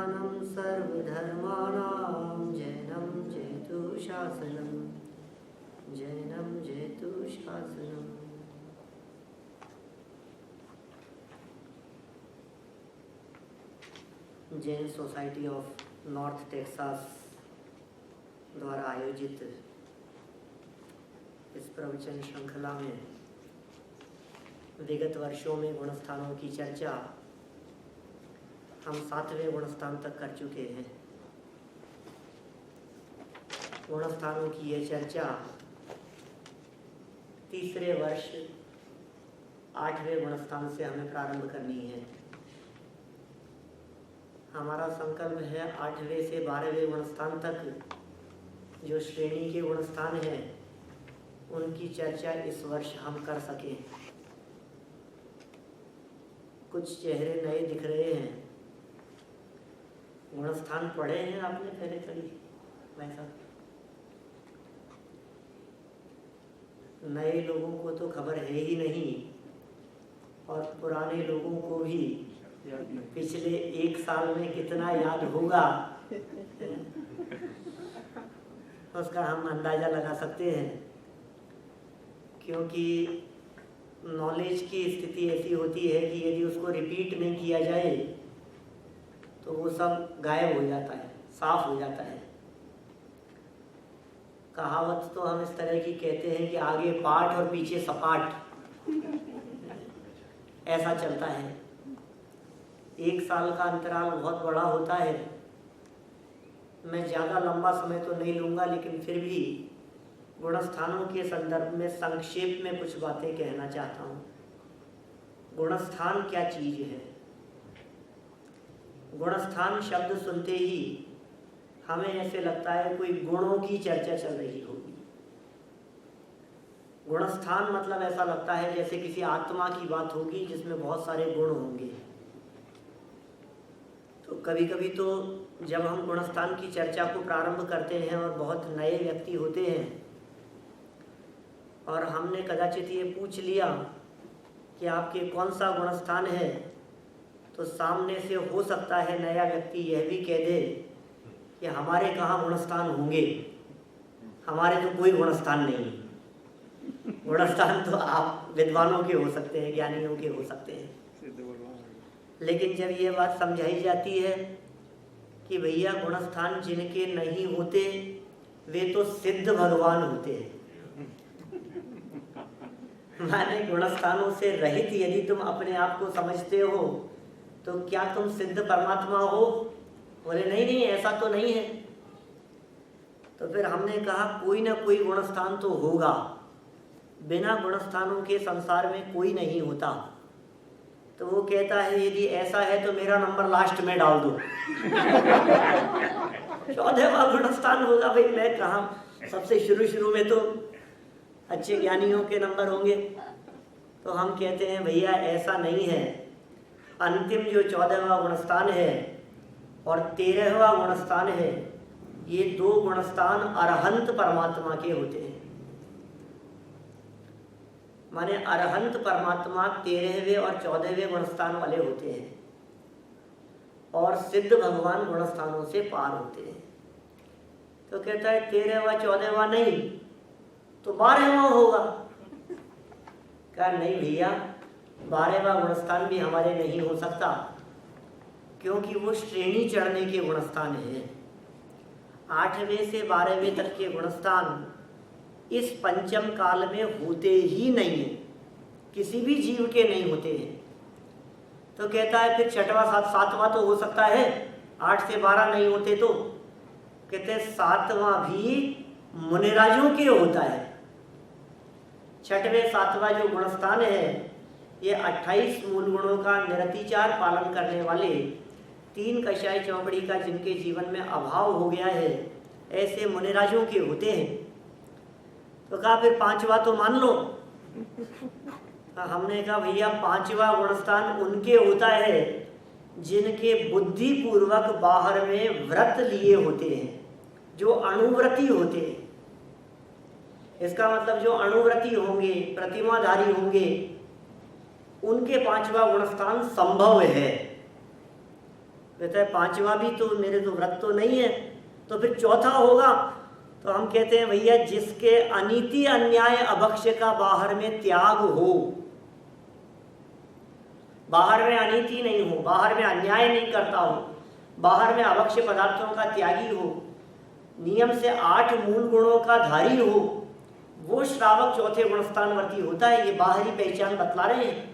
प्रधानं सर्वधर्माणां जैनं जयतु शासनं जैनं जयतु शासनम्। Jain society of North Texas द्वारा आयोजित इस प्रवचन श्रृंखला में विगत वर्षों में गुणस्थानों की चर्चा हम 7वें गुणस्थान तक कर चुके हैं। गुणस्थानों की ये चर्चा तीसरे वर्ष 8वें गुणस्थान से हमें प्रारंभ करनी है। हमारा संकल्प है 8वें से 12वें गुणस्थान तक जो श्रेणी के गुणस्थान हैं उनकी चर्चा इस वर्ष हम कर सकें। कुछ चेहरे नए दिख रहे हैं। गुणस्थान पढ़े हैं आपने पहले कभी? वैसा नए लोगों को तो खबर है ही नहीं, और पुराने लोगों को भी पिछले 1 साल में कितना याद होगा उसका हम अंदाजा लगा सकते हैं, क्योंकि नॉलेज की स्थिति ऐसी होती है कि यदि उसको रिपीट नहीं किया जाए तो वो सब गायब हो जाता है, साफ हो जाता है। कहावत तो हम इस तरह की कहते हैं कि आगे पाठ और पीछे सपाट, ऐसा चलता है। 1 साल का अंतराल बहुत बड़ा होता है। मैं ज़्यादा लंबा समय तो नहीं लूँगा, लेकिन फिर भी गुणस्थानों के संदर्भ में संक्षेप में कुछ बातें कहना चाहता हूँ। गुणस्थान क्या चीज़ है? गुणस्थान शब्द सुनते ही हमें ऐसे लगता है कोई गुणों की चर्चा चल रही होगी। गुणस्थान मतलब ऐसा लगता है जैसे किसी आत्मा की बात होगी जिसमें बहुत सारे गुण होंगे। तो कभी कभी तो जब हम गुणस्थान की चर्चा को प्रारंभ करते हैं और बहुत नए व्यक्ति होते हैं और हमने कदाचित ये पूछ लिया कि आपके कौन सा गुणस्थान है, तो सामने से हो सकता है नया व्यक्ति यह भी कह दे कि हमारे कहाँ गुणस्थान होंगे, हमारे तो कोई गुणस्थान नहीं। गुणस्थान तो आप विद्वानों के हो सकते हैं, ज्ञानियों के हो सकते हैं। लेकिन जब ये बात समझाई जाती है कि भैया गुणस्थान जिनके नहीं होते वे तो सिद्ध भगवान होते हैं, माने गुणस्थानों से रहित यदि तुम अपने आप को समझते हो तो क्या तुम सिद्ध परमात्मा हो? बोले नहीं नहीं, ऐसा तो नहीं है। तो फिर हमने कहा कोई ना कोई गुणस्थान तो होगा, बिना गुणस्थानों के संसार में कोई नहीं होता। तो वो कहता है यदि ऐसा है तो मेरा नंबर लास्ट में डाल दो। 14वां गुणस्थान होगा। भाई मैं कहाँ, सबसे शुरू में तो अच्छे ज्ञानियों के नंबर होंगे। तो हम कहते हैं भैया ऐसा नहीं है। अंतिम जो 14वां गुणस्थान है और 13वां गुणस्थान है, ये 2 गुणस्थान अरहंत परमात्मा के होते हैं। माने अरहंत परमात्मा 13वें और 14वें गुणस्थान वाले होते हैं और सिद्ध भगवान गुणस्थानों से पार होते हैं। तो कहता है 13वां 14वां नहीं तो 12वां होगा। कहा नहीं भैया, 12वां गुणस्थान भी हमारे नहीं हो सकता, क्योंकि वो श्रेणी चढ़ने के गुणस्थान हैं। 8वें से 12वें तक के गुणस्थान इस पंचम काल में होते ही नहीं है, किसी भी जीव के नहीं होते हैं। तो कहता है फिर 6वां 7वां तो हो सकता है, 8 से 12 नहीं होते तो कहते हैं 7वां भी मुनिराजों के होता है। 6वें 7वां जो गुणस्थान है ये 28 मूल गुणों का निरतिचार पालन करने वाले 3 कषाय चौकड़ी का जिनके जीवन में अभाव हो गया है, ऐसे मुनिराजों के होते हैं। तो कहा फिर 5वां तो मान लो। हमने कहा भैया 5वां गुणस्थान उनके होता है जिनके बुद्धि पूर्वक बाहर में व्रत लिए होते हैं, जो अणुव्रती होते हैं। इसका मतलब जो अणुव्रती होंगे, प्रतिमाधारी होंगे, उनके 5वां गुणस्थान संभव है। कहता है पांचवा भी तो मेरे तो व्रत तो नहीं है, तो फिर चौथा होगा। तो हम कहते हैं भैया जिसके अनीति अन्याय अभक्ष्य का बाहर में त्याग हो, बाहर में अनीति नहीं हो, बाहर में अन्याय नहीं करता हो, बाहर में अभक्ष्य पदार्थों का त्यागी हो, नियम से 8 मूल गुणों का धारी हो, वो श्रावक चौथे गुणस्थानवर्ती होता है। ये बाहरी पहचान बतला रहे हैं।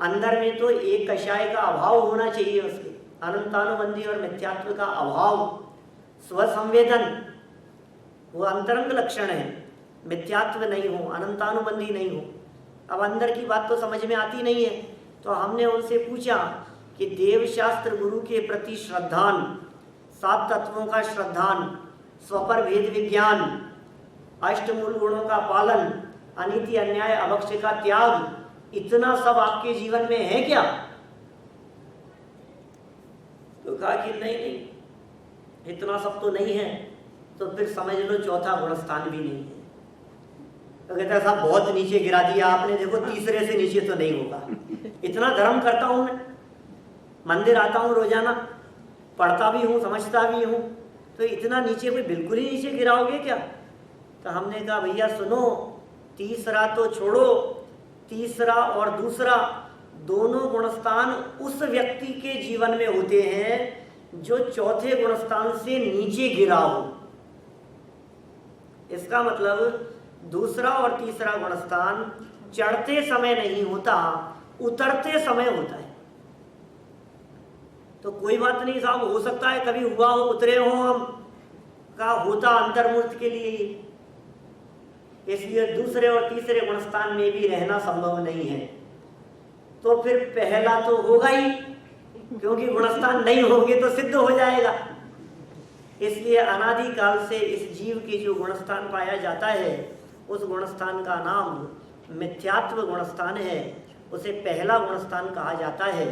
अंदर में तो एक कषाय का अभाव होना चाहिए, उसके अनंतानुबंधी और मिथ्यात्व का अभाव, स्वसंवेदन वो अंतरंग लक्षण है, मिथ्यात्व नहीं हो, अनंतानुबंधी नहीं हो। अब अंदर की बात तो समझ में आती नहीं है, तो हमने उनसे पूछा कि देवशास्त्र गुरु के प्रति श्रद्धान, 7 तत्वों का श्रद्धान, स्वपर भेद विज्ञान, अष्टमूल गुणों का पालन, अनीति अन्याय अभक्ष्य का त्याग, इतना सब आपके जीवन में है क्या? तो कहा कि नहीं, इतना सब तो नहीं है। तो फिर समझ लो चौथा गुणस्थान भी नहीं है। तो कहता है साहब बहुत नीचे गिरा दिया आपने, देखो तीसरे से नीचे तो नहीं होगा। इतना धर्म करता हूं मैं, मंदिर आता हूं रोजाना, पढ़ता भी हूं, समझता भी हूं, तो इतना नीचे कोई बिल्कुल ही नीचे गिराओगे क्या? तो हमने कहा भैया सुनो, तीसरा तो छोड़ो, तीसरा और दूसरा दोनों गुणस्थान उस व्यक्ति के जीवन में होते हैं जो चौथे गुणस्थान से नीचे गिरा हो। इसका मतलब दूसरा और तीसरा गुणस्थान चढ़ते समय नहीं होता, उतरते समय होता है। तो कोई बात नहीं साहब, हो सकता है कभी हुआ हो, उतरे हो हम, का होता अंतर्मूर्त के लिए, इसलिए दूसरे और तीसरे गुणस्थान में भी रहना संभव नहीं है। तो फिर पहला तो होगा ही, क्योंकि गुणस्थान नहीं होंगे तो सिद्ध हो जाएगा। इसलिए अनादि काल से इस जीव के जो गुणस्थान पाया जाता है, उस गुणस्थान का नाम मिथ्यात्व गुणस्थान है, उसे पहला गुणस्थान कहा जाता है।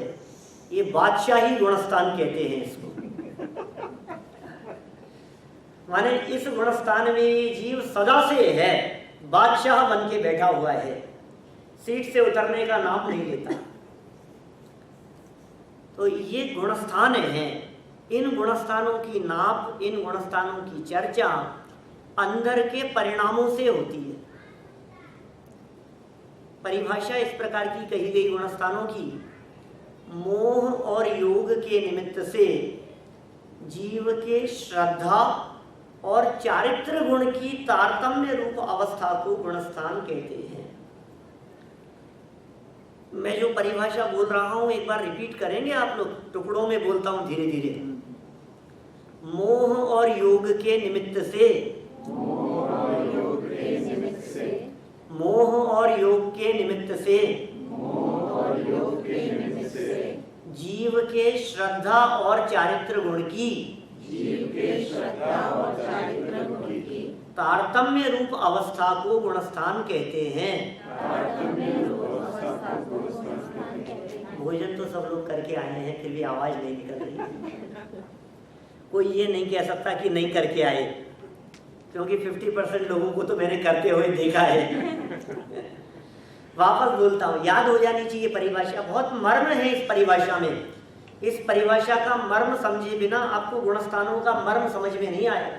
ये बादशाही गुणस्थान कहते हैं इसको। माने इस गुणस्थान में ये जीव सदा से है, बादशाह बन के बैठा हुआ है, सीट से उतरने का नाम नहीं लेता। तो ये गुणस्थान हैं। इन गुणस्थानों की नाप, इन गुणस्थानों की चर्चा अंदर के परिणामों से होती है। परिभाषा इस प्रकार की कही गई गुणस्थानों की, मोह और योग के निमित्त से जीव के श्रद्धा और चारित्र गुण की तारतम्य रूप अवस्था को गुणस्थान कहते हैं। मैं जो परिभाषा बोल रहा हूं एक बार रिपीट करेंगे आप लोग, टुकड़ों में बोलता हूं धीरे धीरे। मोह और योग के निमित्त से, मोह और योग के निमित्त से, मोह और योग के निमित्त से, मोह और योग के निमित्त से जीव के श्रद्धा और चारित्र गुण की, जीव के श्रद्धा और चारित्र गुण की तारतम्य रूप अवस्था को गुणस्थान कहते हैं। तारतम्य रूप अवस्था को गुणस्थान कहते हैं। भोजन तो सब लोग करके आए हैं, फिर भी आवाज नहीं निकल रही। कोई ये नहीं कह सकता कि नहीं करके आए, क्योंकि 50% लोगों को तो मैंने करते हुए देखा है। वापस बोलता हूँ, याद हो जानी चाहिए परिभाषा, बहुत मर्म है इस परिभाषा में। इस परिभाषा का मर्म समझे बिना आपको गुणस्थानों का मर्म समझ में नहीं आएगा।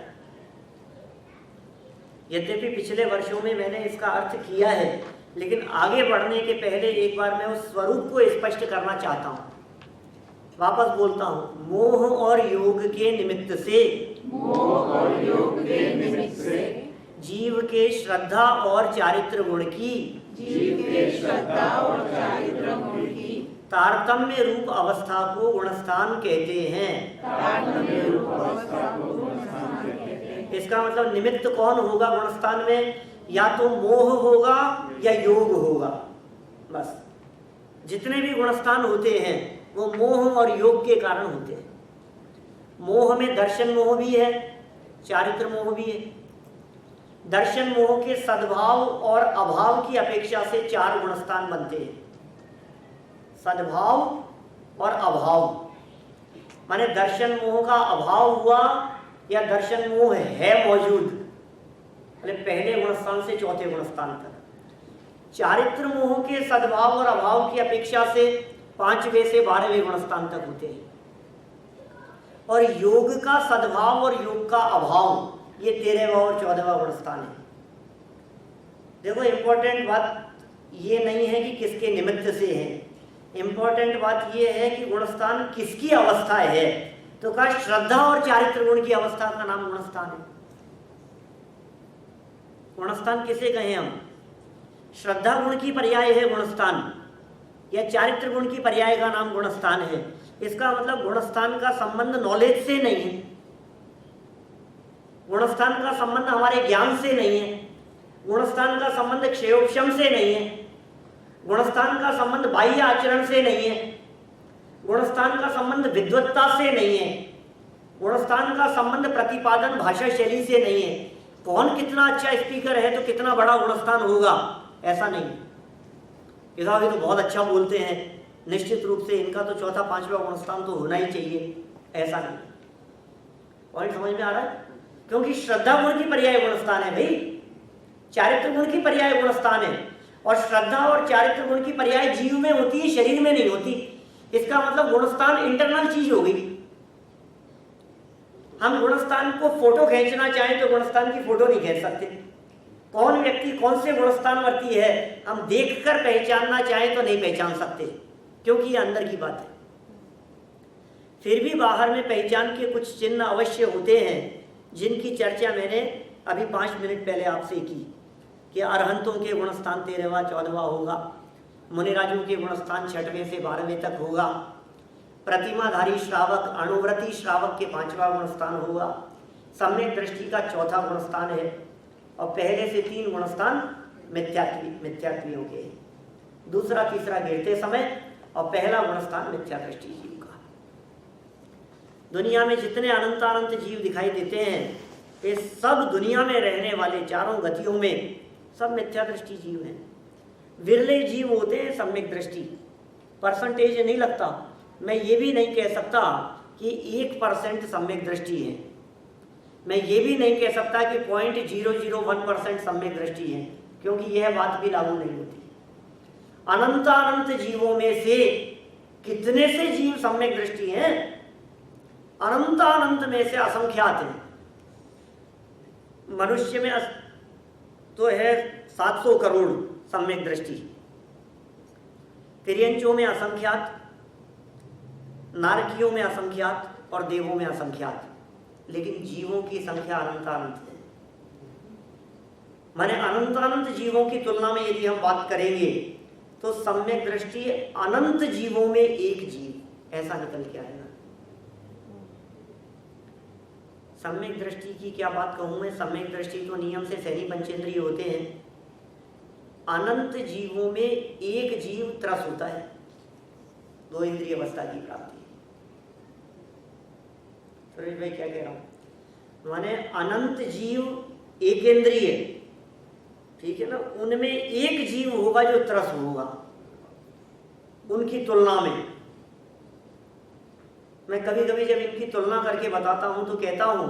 यद्यपि पिछले वर्षों में मैंने इसका अर्थ किया है, लेकिन आगे बढ़ने के पहले एक बार मैं उस स्वरूप को स्पष्ट करना चाहता हूँ। वापस बोलता हूँ, मोह और योग के निमित्त से, मोह और योग के निमित्त से जीव के श्रद्धा और चारित्र गुण की, जीव के श्रद्धा और चारित्र गुण की तारतम्य रूप अवस्था को गुणस्थान कहते हैं। तारतम्य रूप अवस्था को गुणस्थान कहते हैं। इसका मतलब निमित्त कौन होगा गुणस्थान में? या तो मोह होगा या योग होगा। बस जितने भी गुणस्थान होते हैं वो मोह और योग के कारण होते हैं। मोह में दर्शन मोह भी है, चारित्र मोह भी है। दर्शन मोह के सद्भाव और अभाव की अपेक्षा से 4 गुणस्थान बनते हैं। सद्भाव और अभाव, माने दर्शन मोह का अभाव हुआ या दर्शन मोह है मौजूद, पहले गुणस्थान से चौथे गुणस्थान तक। चारित्र मोह के सद्भाव और अभाव की अपेक्षा से 5वें से 12वें गुणस्थान तक होते हैं। और योग का सद्भाव और योग का अभाव, ये 13वां और 14वां गुणस्थान है। देखो इंपॉर्टेंट बात ये नहीं है कि किसके निमित्त से है, इंपॉर्टेंट बात ये है कि गुणस्थान किसकी अवस्था है। तो कहा श्रद्धा और चारित्र गुण की अवस्था का नाम गुणस्थान है। गुणस्थान किसे कहें हम? श्रद्धा गुण की पर्याय है गुणस्थान, या चारित्र गुण की पर्याय का नाम गुणस्थान है। इसका मतलब गुणस्थान का संबंध नॉलेज से नहीं है, गुणस्थान का संबंध हमारे ज्ञान से नहीं है, गुणस्थान का संबंध क्षयोपशम से नहीं है, गुणस्थान का संबंध बाह्य आचरण से नहीं है, गुणस्थान का संबंध विद्वत्ता से नहीं है, गुणस्थान का संबंध प्रतिपादन भाषा शैली से नहीं है। कौन कितना अच्छा स्पीकर है तो कितना बड़ा गुणस्थान होगा, ऐसा नहीं। इधर भी तो बहुत अच्छा बोलते हैं, निश्चित रूप से इनका तो चौथा पांचवा गुणस्थान तो होना ही चाहिए, ऐसा नहीं। पॉइंट समझ में आ रहा है? क्योंकि श्रद्धा गुण की पर्याय गुणस्थान है भाई, चारित्र गुण की पर्याय गुणस्थान है। और श्रद्धा और चारित्र गुण की पर्याय जीव में होती है, शरीर में नहीं होती। इसका मतलब गुणस्थान इंटरनल चीज हो गई। हम गुणस्थान को फोटो खींचना चाहें तो गुणस्थान की फोटो नहीं खींच सकते। कौन व्यक्ति कौन से गुणस्थान वर्ती है हम देखकर पहचानना चाहें तो नहीं पहचान सकते, क्योंकि ये अंदर की बात है। फिर भी बाहर में पहचान के कुछ चिन्ह अवश्य होते हैं, जिनकी चर्चा मैंने अभी 5 मिनट पहले आपसे की कि अरहंतों के गुणस्थान 13वां 14वां होगा, मुनिराजों के गुणस्थान 6वें से 12वें तक होगा, प्रतिमाधारी श्रावक अणुव्रती श्रावक के 5वां गुणस्थान होगा, सम्यक दृष्टि का 4था गुणस्थान है, और पहले से 3 गुणस्थान मिथ्यात्वियों के, दूसरा तीसरा गिरते समय, और पहला गुणस्थान मिथ्या दृष्टि जीव का। दुनिया में जितने अनंत अनंत जीव दिखाई देते हैं, ये सब दुनिया में रहने वाले चारों गतियों में सब मिथ्या दृष्टि जीव हैं। विरले जीव होते हैं सम्यक दृष्टि, परसेंटेज नहीं लगता। मैं ये भी नहीं कह सकता कि 1% सम्यक दृष्टि है, मैं ये भी नहीं कह सकता कि 0.001% सम्यक दृष्टि है, क्योंकि यह बात भी लागू नहीं होती। अनंत अनंत जीवों में से कितने से जीव सम्यक दृष्टि हैं? अनंत अनंत में से असंख्यात हैं। मनुष्य में तो है 700 करोड़ सम्यक दृष्टि, तिर्यंचों में असंख्यात, नारकियों में असंख्यात और देवों में असंख्यात, लेकिन जीवों की संख्या अनंत अनंत है। माने अनंत अनंत जीवों की तुलना में यदि हम बात करेंगे तो सम्यक दृष्टि अनंत जीवों में एक जीव, ऐसा निकल के आएगा। सम्यक दृष्टि की क्या बात कहूं मैं, सम्यक दृष्टि तो नियम से शरीर पंचेंद्रिय होते हैं। अनंत जीवों में एक जीव त्रस होता है, 2 इंद्रिय अवस्था की प्राप्ति। सुरेश भाई क्या कह रहा हूं? माने अनंत जीव एकेंद्रिय, ठीक है ना, उनमें एक जीव होगा जो त्रस होगा उनकी तुलना में। मैं कभी कभी जब इनकी तुलना करके बताता हूं तो कहता हूं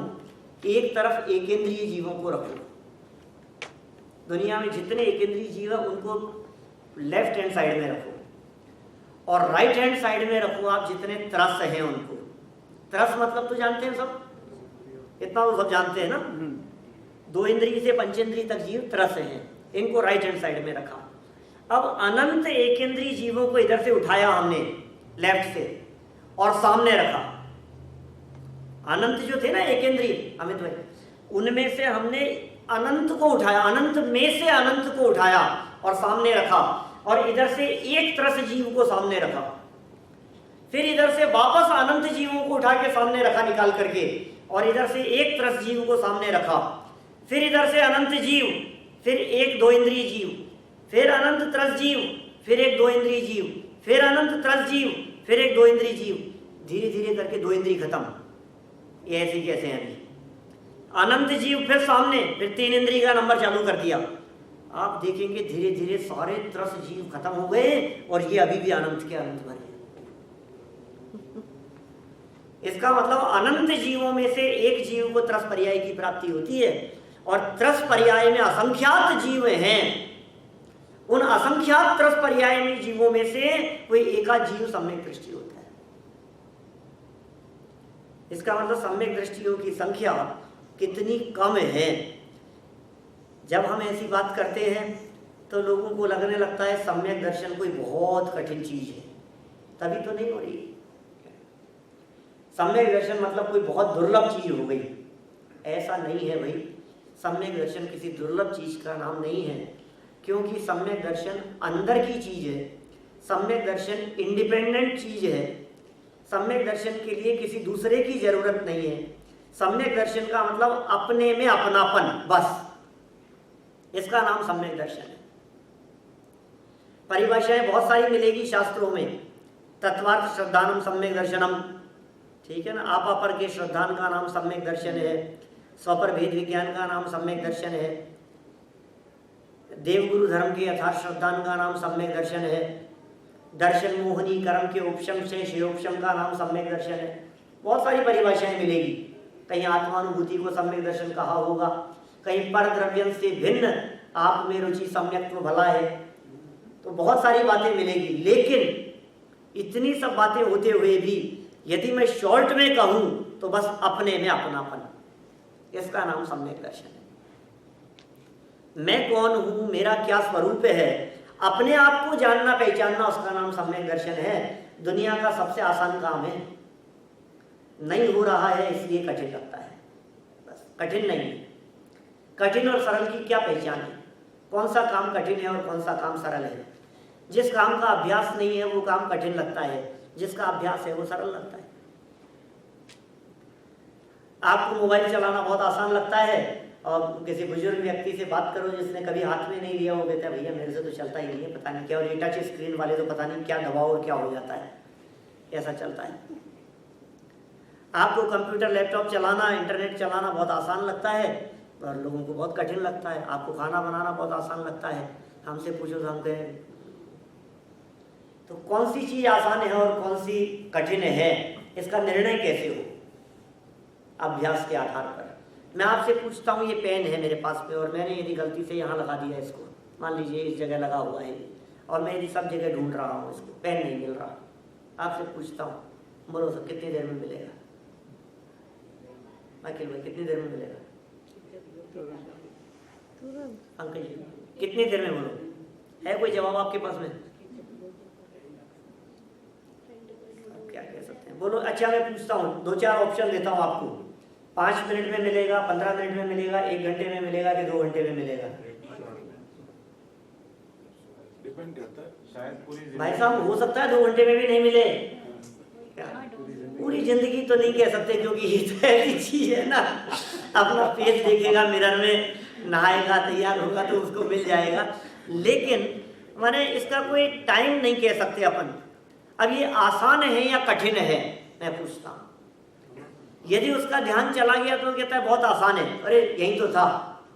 एक तरफ एकेंद्रीय जीवों को रखो, दुनिया में जितने एकेंद्रीय जीव है उनको लेफ्ट हैंड साइड में रखो, और राइट हैंड साइड में रखो आप जितने त्रस हैं उनको। त्रस मतलब तो जानते हैं सब, इतना तो सब जानते हैं ना, 2 इंद्रिय से पंचेंद्रिय तक जीव त्रस हैं, इनको राइट हैंड साइड में रखा। अब अनंत एकेंद्रीय जीवों को इधर से उठाया हमने लेफ्ट से और सामने रखा। अनंत जो थे ना एकेंद्रीय अमित भाई, उनमें से हमने अनंत को उठाया, अनंत में से अनंत को उठाया और सामने रखा, और इधर से एक त्रस जीव को सामने रखा। फिर इधर से वापस अनंत जीवों को उठा के सामने रखा निकाल करके, और इधर से एक त्रस जीव को सामने रखा। फिर इधर से अनंत जीव, फिर एक 2 इंद्रिय जीव, फिर अनंत त्रस जीव, फिर एक 2 इंद्रिय जीव, फिर अनंत त्रस जीव, फिर एक 2 इंद्रिय जीव। धीरे धीरे करके 2 इंद्रिय खत्म। ये ऐसे कैसे हैं? अभी अनंत जीव, फिर सामने, फिर 3 इंद्रिय का नंबर चालू कर दिया। आप देखेंगे धीरे धीरे सारे त्रस जीव खत्म हो गए और ये अभी भी अनंत के अनंत भरे। इसका मतलब अनंत जीवों में से एक जीव को त्रस पर्याय की प्राप्ति होती है, और त्रस पर्याय में असंख्यात जीव हैं। उन असंख्यात त्रस पर्याय में जीवों में से कोई एका जीव सम्यक दृष्टि होता है। इसका मतलब सम्यक दृष्टियों की संख्या कितनी कम है। जब हम ऐसी बात करते हैं तो लोगों को लगने लगता है सम्यक दर्शन कोई बहुत कठिन चीज है, तभी तो नहीं हो रही। सम्यक दर्शन मतलब कोई बहुत दुर्लभ चीज हो गई, ऐसा नहीं है भाई। सम्यक दर्शन किसी दुर्लभ चीज का नाम नहीं है, क्योंकि सम्यक दर्शन अंदर की चीज है। सम्यक दर्शन इंडिपेंडेंट चीज है। सम्यक दर्शन के लिए किसी दूसरे की जरूरत नहीं है। सम्यक दर्शन का मतलब अपने में अपनापन, बस इसका नाम सम्यक दर्शन है। परिभाषाएं बहुत सारी मिलेगी शास्त्रों में। तत्वार्थ श्रद्धानम सम्यक दर्शनम, ठीक है ना। आपापर के श्रद्धान का नाम सम्यक दर्शन है। स्वपर भेद विज्ञान का नाम सम्यक दर्शन है। देवगुरु धर्म के यथार्थ श्रद्धान का नाम सम्यक दर्शन है। दर्शन मोहनी कर्म के उपशम से श्रेयोपशम का नाम सम्यक दर्शन है। बहुत सारी परिभाषाएं मिलेगी। कहीं आत्मानुभूति को सम्यक दर्शन कहा होगा, कहीं पर द्रव्यं से भिन्न आप में रुचि सम्यक्त्व भला है, तो बहुत सारी बातें मिलेगी। लेकिन इतनी सब बातें होते हुए भी यदि मैं शॉर्ट में कहूं तो बस अपने में अपनापन, इसका नाम सम्यक दर्शन है। मैं कौन हूं, मेरा क्या स्वरूप है, अपने आप को जानना पहचानना, उसका नाम सम्यक दर्शन है। दुनिया का सबसे आसान काम है, नहीं हो रहा है इसलिए कठिन लगता है, बस कठिन नहीं है। कठिन और सरल की क्या पहचान है? कौन सा काम कठिन है और कौन सा काम सरल है? जिस काम का अभ्यास नहीं है वो काम कठिन लगता है, जिसका अभ्यास है वो सरल लगता है। आपको मोबाइल चलाना बहुत आसान लगता है और किसी बुजुर्ग व्यक्ति से बात करो जिसने कभी हाथ में नहीं लिया, वो कहता है भैया मेरे से तो चलता ही नहीं है, पता नहीं क्या। और ये टच स्क्रीन वाले तो पता नहीं क्या दबाओ और क्या हो जाता है, ऐसा चलता है। आपको कंप्यूटर लैपटॉप चलाना, इंटरनेट चलाना बहुत आसान लगता है और लोगों को बहुत कठिन लगता है। आपको खाना बनाना बहुत आसान लगता है, हमसे पूछो तो हम कहें। तो कौन सी चीज आसान है और कौन सी कठिन है, इसका निर्णय कैसे हो? अभ्यास के आधार पर। मैं आपसे पूछता हूँ, ये पेन है मेरे पास में और मैंने यदि गलती से यहाँ लगा दिया इसको, मान लीजिए इस जगह लगा हुआ है और मैं यदि सब जगह ढूंढ रहा हूँ इसको, पेन नहीं मिल रहा, आपसे पूछता हूँ, बोलो सब कितनी देर में मिलेगा? अखिल भाई कितनी देर में मिलेगा? अंकल जी कितनी देर में, बोलो, है कोई जवाब आपके पास में? क्या कह सकते हैं, बोलो। अच्छा मैं पूछता हूँ, 2-4 ऑप्शन देता हूँ आपको। 5 मिनट में मिलेगा, 15 मिनट में मिलेगा, 1 घंटे में मिलेगा कि 2 घंटे में मिलेगा? डिपेंड करता है, शायद भाई साहब हो सकता है 2 घंटे में भी नहीं मिले। क्या पूरी जिंदगी तो नहीं कह सकते, क्योंकि ये तो ऐसी चीज है ना, अपना फेस देखेगा मिरर में, नहाएगा, तैयार होगा तो उसको मिल जाएगा। लेकिन माने इसका कोई टाइम नहीं कह सकते अपन। अब ये आसान है या कठिन है, मैं पूछता हूँ। यदि उसका ध्यान चला गया तो कहता है बहुत आसान है, अरे यही तो था,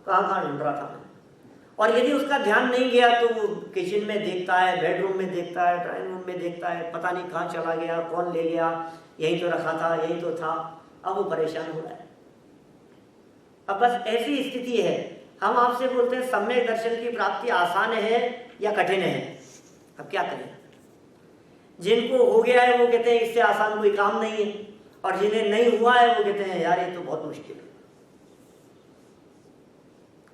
कहाँ कहाँ ढूंढ रहा था मैं। और यदि उसका ध्यान नहीं गया तो वो किचन में देखता है, बेडरूम में देखता है, ड्राइंग रूम में देखता है, पता नहीं कहाँ चला गया, कौन ले गया, यही तो रखा था, यही तो था। अब वो परेशान हो रहा है। अब बस ऐसी स्थिति है। हम आपसे बोलते हैं सम्यक दर्शन की प्राप्ति आसान है या कठिन है, अब क्या करें? जिनको हो गया है वो कहते हैं इससे आसान कोई काम नहीं है, और जिन्हें नहीं हुआ है वो कहते हैं यार ये तो बहुत मुश्किल है।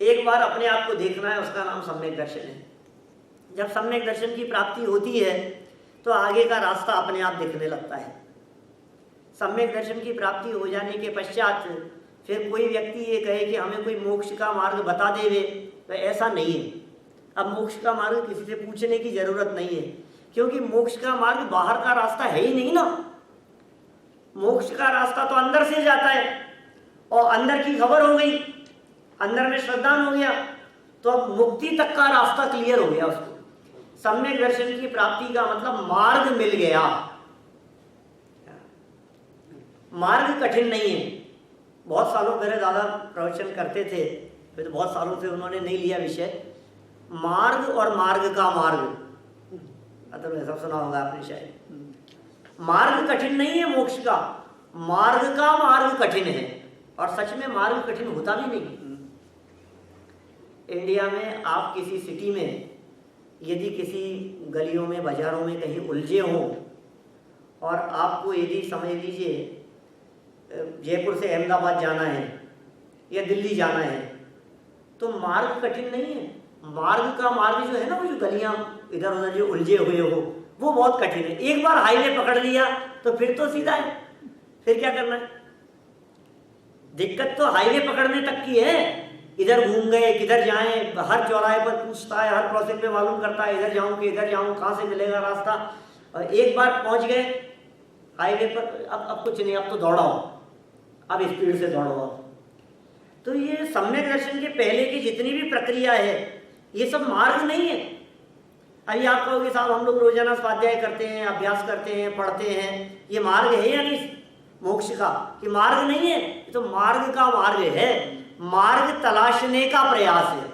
एक बार अपने आप को देखना है, उसका नाम सम्यक दर्शन है। जब सम्यक दर्शन की प्राप्ति होती है तो आगे का रास्ता अपने आप दिखने लगता है। सम्यक दर्शन की प्राप्ति हो जाने के पश्चात फिर कोई व्यक्ति ये कहे कि हमें कोई मोक्ष का मार्ग बता देवे, तो ऐसा नहीं है। अब मोक्ष का मार्ग किसी से पूछने की जरूरत नहीं है, क्योंकि मोक्ष का मार्ग बाहर का रास्ता है ही नहीं ना। मोक्ष का रास्ता तो अंदर से जाता है, और अंदर की खबर हो गई, अंदर में श्रद्धान हो गया, तो अब मुक्ति तक का रास्ता क्लियर हो गया उसको। सम्यक दर्शन की प्राप्ति का मतलब मार्ग मिल गया। मार्ग कठिन नहीं है। बहुत सालों पहले दादा प्रवचन करते थे, फिर तो बहुत सालों से उन्होंने नहीं लिया विषय, मार्ग और मार्ग का मार्ग, तो ऐसा सुना होगा आपने शायद। मार्ग कठिन नहीं है मोक्ष का, मार्ग का मार्ग कठिन है, और सच में मार्ग कठिन होता भी नहीं। इंडिया में आप किसी सिटी में यदि किसी गलियों में, बाजारों में कहीं उलझे हों, और आपको यदि समझ लीजिए जयपुर से अहमदाबाद जाना है या दिल्ली जाना है, तो मार्ग कठिन नहीं है। मार्ग जो है ना, वो जो गलियां इधर उधर जो उलझे हुए हो, वो बहुत कठिन है। एक बार हाईवे पकड़ लिया तो फिर तो सीधा है, फिर क्या करना है। दिक्कत तो हाईवे पकड़ने तक की है। इधर घूम गए, किधर जाएं, हर चौराहे पर पूछता है, हर क्रॉसिंग पे मालूम करता है, इधर जाऊं कि इधर जाऊं, कहाँ से मिलेगा रास्ता। और एक बार पहुंच गए हाईवे पर, अब कुछ नहीं, अब तो दौड़ाओ, अब स्पीड से दौड़ो। तो ये सम्यक दर्शन के पहले की जितनी भी प्रक्रिया है, ये सब मार्ग नहीं है। अभी आप कहोगे साहब हम लोग रोजाना स्वाध्याय करते हैं, अभ्यास करते हैं, पढ़ते हैं, ये मार्ग है या नहीं मोक्ष का? कि मार्ग नहीं है, ये तो मार्ग का मार्ग है, मार्ग तलाशने का प्रयास है।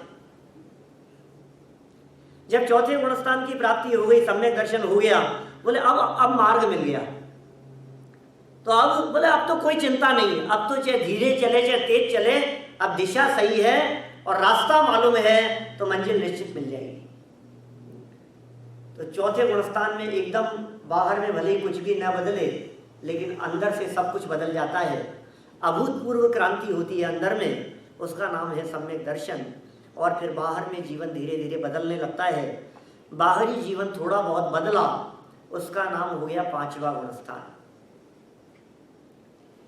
जब चौथे गुणस्थान की प्राप्ति हो गई, सम्यक दर्शन हो गया, बोले अब मार्ग मिल गया, तो अब बोले अब तो कोई चिंता नहीं है, अब तो चाहे धीरे चले चाहे तेज चले, अब दिशा सही है और रास्ता मालूम है, तो मंजिल निश्चित मिल जाएगी। तो चौथे गुणस्थान में एकदम बाहर में भले ही कुछ भी न बदले, लेकिन अंदर से सब कुछ बदल जाता है। अभूतपूर्व क्रांति होती है अंदर में, उसका नाम है सम्यक दर्शन। और फिर बाहर में जीवन धीरे धीरे बदलने लगता है। बाहरी जीवन थोड़ा बहुत बदला, उसका नाम हो गया पांचवा गुणस्थान।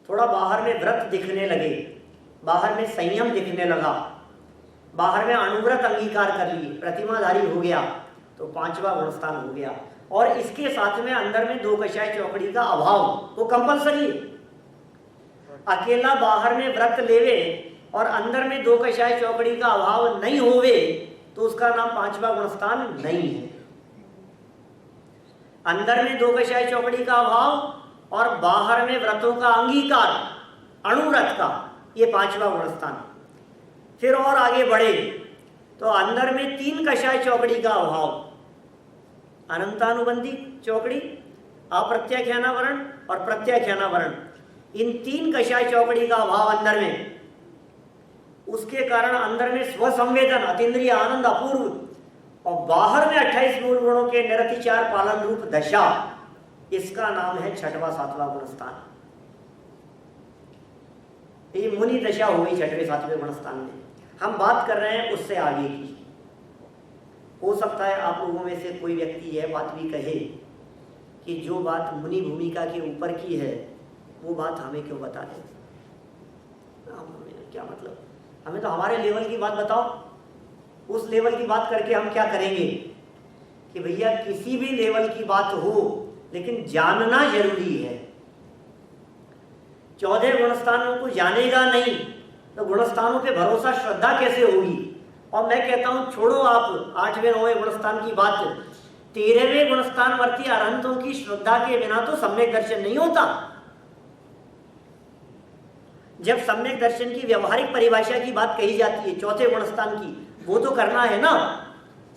थोड़ा बाहर में व्रत दिखने लगे, बाहर में संयम दिखने लगा, बाहर में अनुव्रत अंगीकार कर लिए, प्रतिमाधारी हो गया, तो पांचवा गुणस्थान हो गया। और इसके साथ में अंदर में दो कषाय चौकड़ी का अभाव, वो कंपलसरी। अकेला बाहर में व्रत लेवे और अंदर में दो कषाय चौकड़ी का अभाव नहीं होवे, तो उसका नाम पांचवा गुणस्थान नहीं है। अंदर में दो कषाय चौकड़ी का अभाव और बाहर में व्रतों का अंगीकार, अणुव्रत का, ये पांचवा गुणस्थान। फिर और आगे बढ़े तो अंदर में तीन कषाय चौकड़ी का अभाव, अनंतानुबंधी चौकड़ी, अप्रत्याख्यानावरण और प्रत्याख्यानावरण, इन तीन कषाय चौकड़ी का अभाव अंदर में। उसके कारण अंदर में स्वसंवेदन, अतीन्द्रिय आनंद अपूर्व, और बाहर में 28 मूल गुणों के निरतिचार पालन रूप दशा, इसका नाम है छठवां सातवां गुणस्थान। ये मुनि दशा हो गई छठवें सातवें गुणस्थान में। हम बात कर रहे हैं उससे आगे की। हो सकता है आप लोगों में से कोई व्यक्ति यह बात भी कहे कि जो बात मुनि भूमिका के ऊपर की है, वो बात हमें क्यों बता दें? क्या मतलब, हमें तो हमारे लेवल की बात बताओ। उस लेवल की बात करके हम क्या करेंगे? कि भैया किसी भी लेवल की बात हो, लेकिन जानना जरूरी है। 14 गुणस्थानों को जानेगा नहीं तो गुणस्थानों पे भरोसा, श्रद्धा कैसे होगी? और मैं कहता हूं छोड़ो आप 8वें 9वें गुणस्थान की बात, 13वें गुणस्थानवर्ती अरहंतों की श्रद्धा के बिना तो सम्यक दर्शन नहीं होता। जब सम्यक दर्शन की व्यवहारिक परिभाषा की बात कही जाती है चौथे गुणस्थान की, वो तो करना है ना,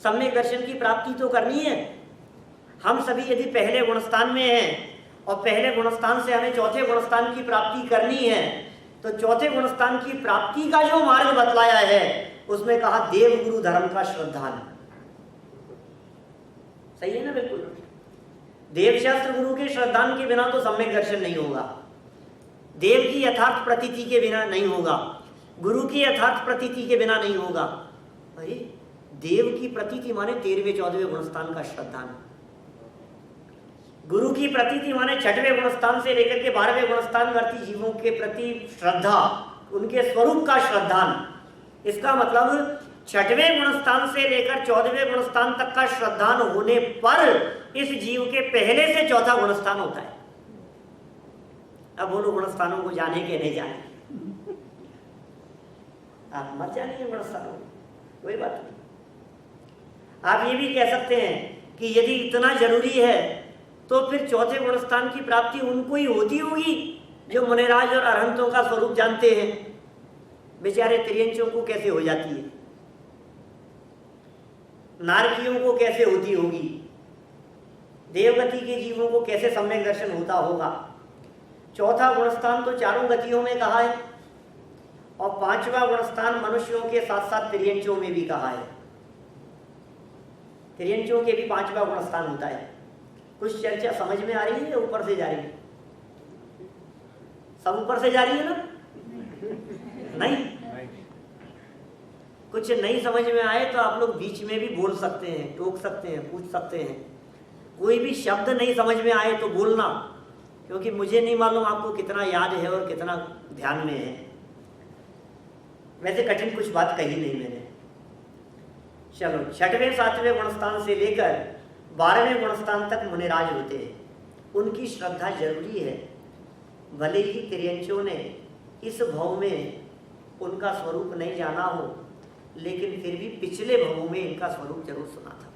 सम्यक दर्शन की प्राप्ति तो करनी है। हम सभी यदि पहले गुणस्थान में हैं और पहले गुणस्थान से हमें चौथे गुणस्थान की प्राप्ति करनी है, तो चौथे गुणस्थान की प्राप्ति का जो मार्ग बतलाया है उसमें कहा देव गुरु धर्म का श्रद्धान। सही है ना? बिल्कुल। देवशास्त्र गुरु के श्रद्धान के बिना तो सम्यक दर्शन नहीं होगा, देव की यथार्थ प्रतीति के बिना नहीं होगा, गुरु की यथार्थ प्रतीति के बिना नहीं होगा। अरे देव की प्रतीति माने 13वें 14वें गुणस्थान का श्रद्धान, गुरु की प्रतीति माने 6वें गुणस्थान से लेकर के 12वें गुणस्थान वर्ती जीवों के प्रति श्रद्धा, उनके स्वरूप का श्रद्धान। इसका मतलब 6वें गुणस्थान से लेकर 14वें गुणस्थान तक का श्रद्धान होने पर इस जीव के पहले से चौथा गुणस्थान होता है। अब बोलो गुणस्थानों को जाने के नहीं जाने? आप मत जानिए गुणस्थानों को, कोई बात नहीं। आप ये भी कह सकते हैं कि यदि इतना जरूरी है तो फिर चौथे गुणस्थान की प्राप्ति उनको ही होती होगी जो मुनिराज और अरहंतों का स्वरूप जानते हैं। बेचारे तिर्यंचों को कैसे हो जाती है, नारकियों को कैसे होती होगी, देवगति के जीवों को कैसे सम्यक दर्शन होता होगा। चौथा गुणस्थान तो चारों गतियों में कहा है और 5वां गुणस्थान मनुष्यों के साथ साथ तिर्यंचों में भी कहा है। तिर्यंचों के भी 5वां गुणस्थान होता है। कुछ चर्चा समझ में आ रही है या ऊपर से जा रही है? सब ऊपर से जा रही है ना? नहीं। कुछ नहीं समझ में आए तो आप लोग बीच में भी बोल सकते हैं, टोक सकते हैं, पूछ सकते हैं। कोई भी शब्द नहीं समझ में आए तो बोलना, क्योंकि मुझे नहीं मालूम आपको कितना याद है और कितना ध्यान में है। वैसे कठिन कुछ बात कही नहीं मैंने। चलो, 6वें 7वें गुणस्थान से लेकर 12वें गुणस्थान तक मुनिराज होते हैं। उनकी श्रद्धा जरूरी है। भले ही तिर्यंचों ने इस भव में उनका स्वरूप नहीं जाना हो, लेकिन फिर भी पिछले भवों में इनका स्वरूप जरूर सुना था।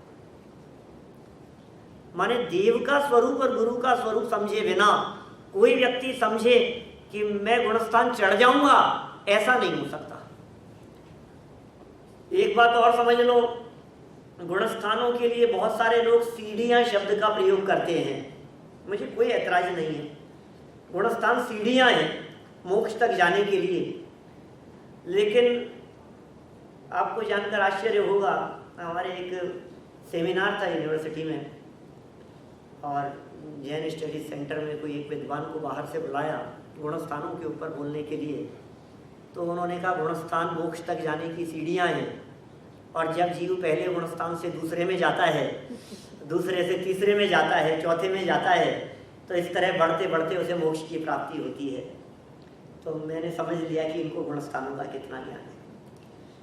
माने देव का स्वरूप और गुरु का स्वरूप समझे बिना कोई व्यक्ति समझे कि मैं गुणस्थान चढ़ जाऊंगा, ऐसा नहीं हो सकता। एक बात और समझ लो, गुणस्थानों के लिए बहुत सारे लोग सीढ़ियां शब्द का प्रयोग करते हैं। मुझे कोई ऐतराज नहीं है, गुणस्थान सीढ़ियां हैं मोक्ष तक जाने के लिए। लेकिन आपको जानकर आश्चर्य होगा, हमारे एक सेमिनार था यूनिवर्सिटी में, और जैन स्टडीज सेंटर में कोई एक विद्वान को बाहर से बुलाया गुणस्थानों के ऊपर बोलने के लिए। तो उन्होंने कहा गुणस्थान मोक्ष तक जाने की सीढ़ियां हैं, और जब जीव पहले गुणस्थान से दूसरे में जाता है, दूसरे से तीसरे में जाता है, चौथे में जाता है, तो इस तरह बढ़ते बढ़ते उसे मोक्ष की प्राप्ति होती है। तो मैंने समझ लिया कि इनको गुणस्थानों का कितना ज्ञान है,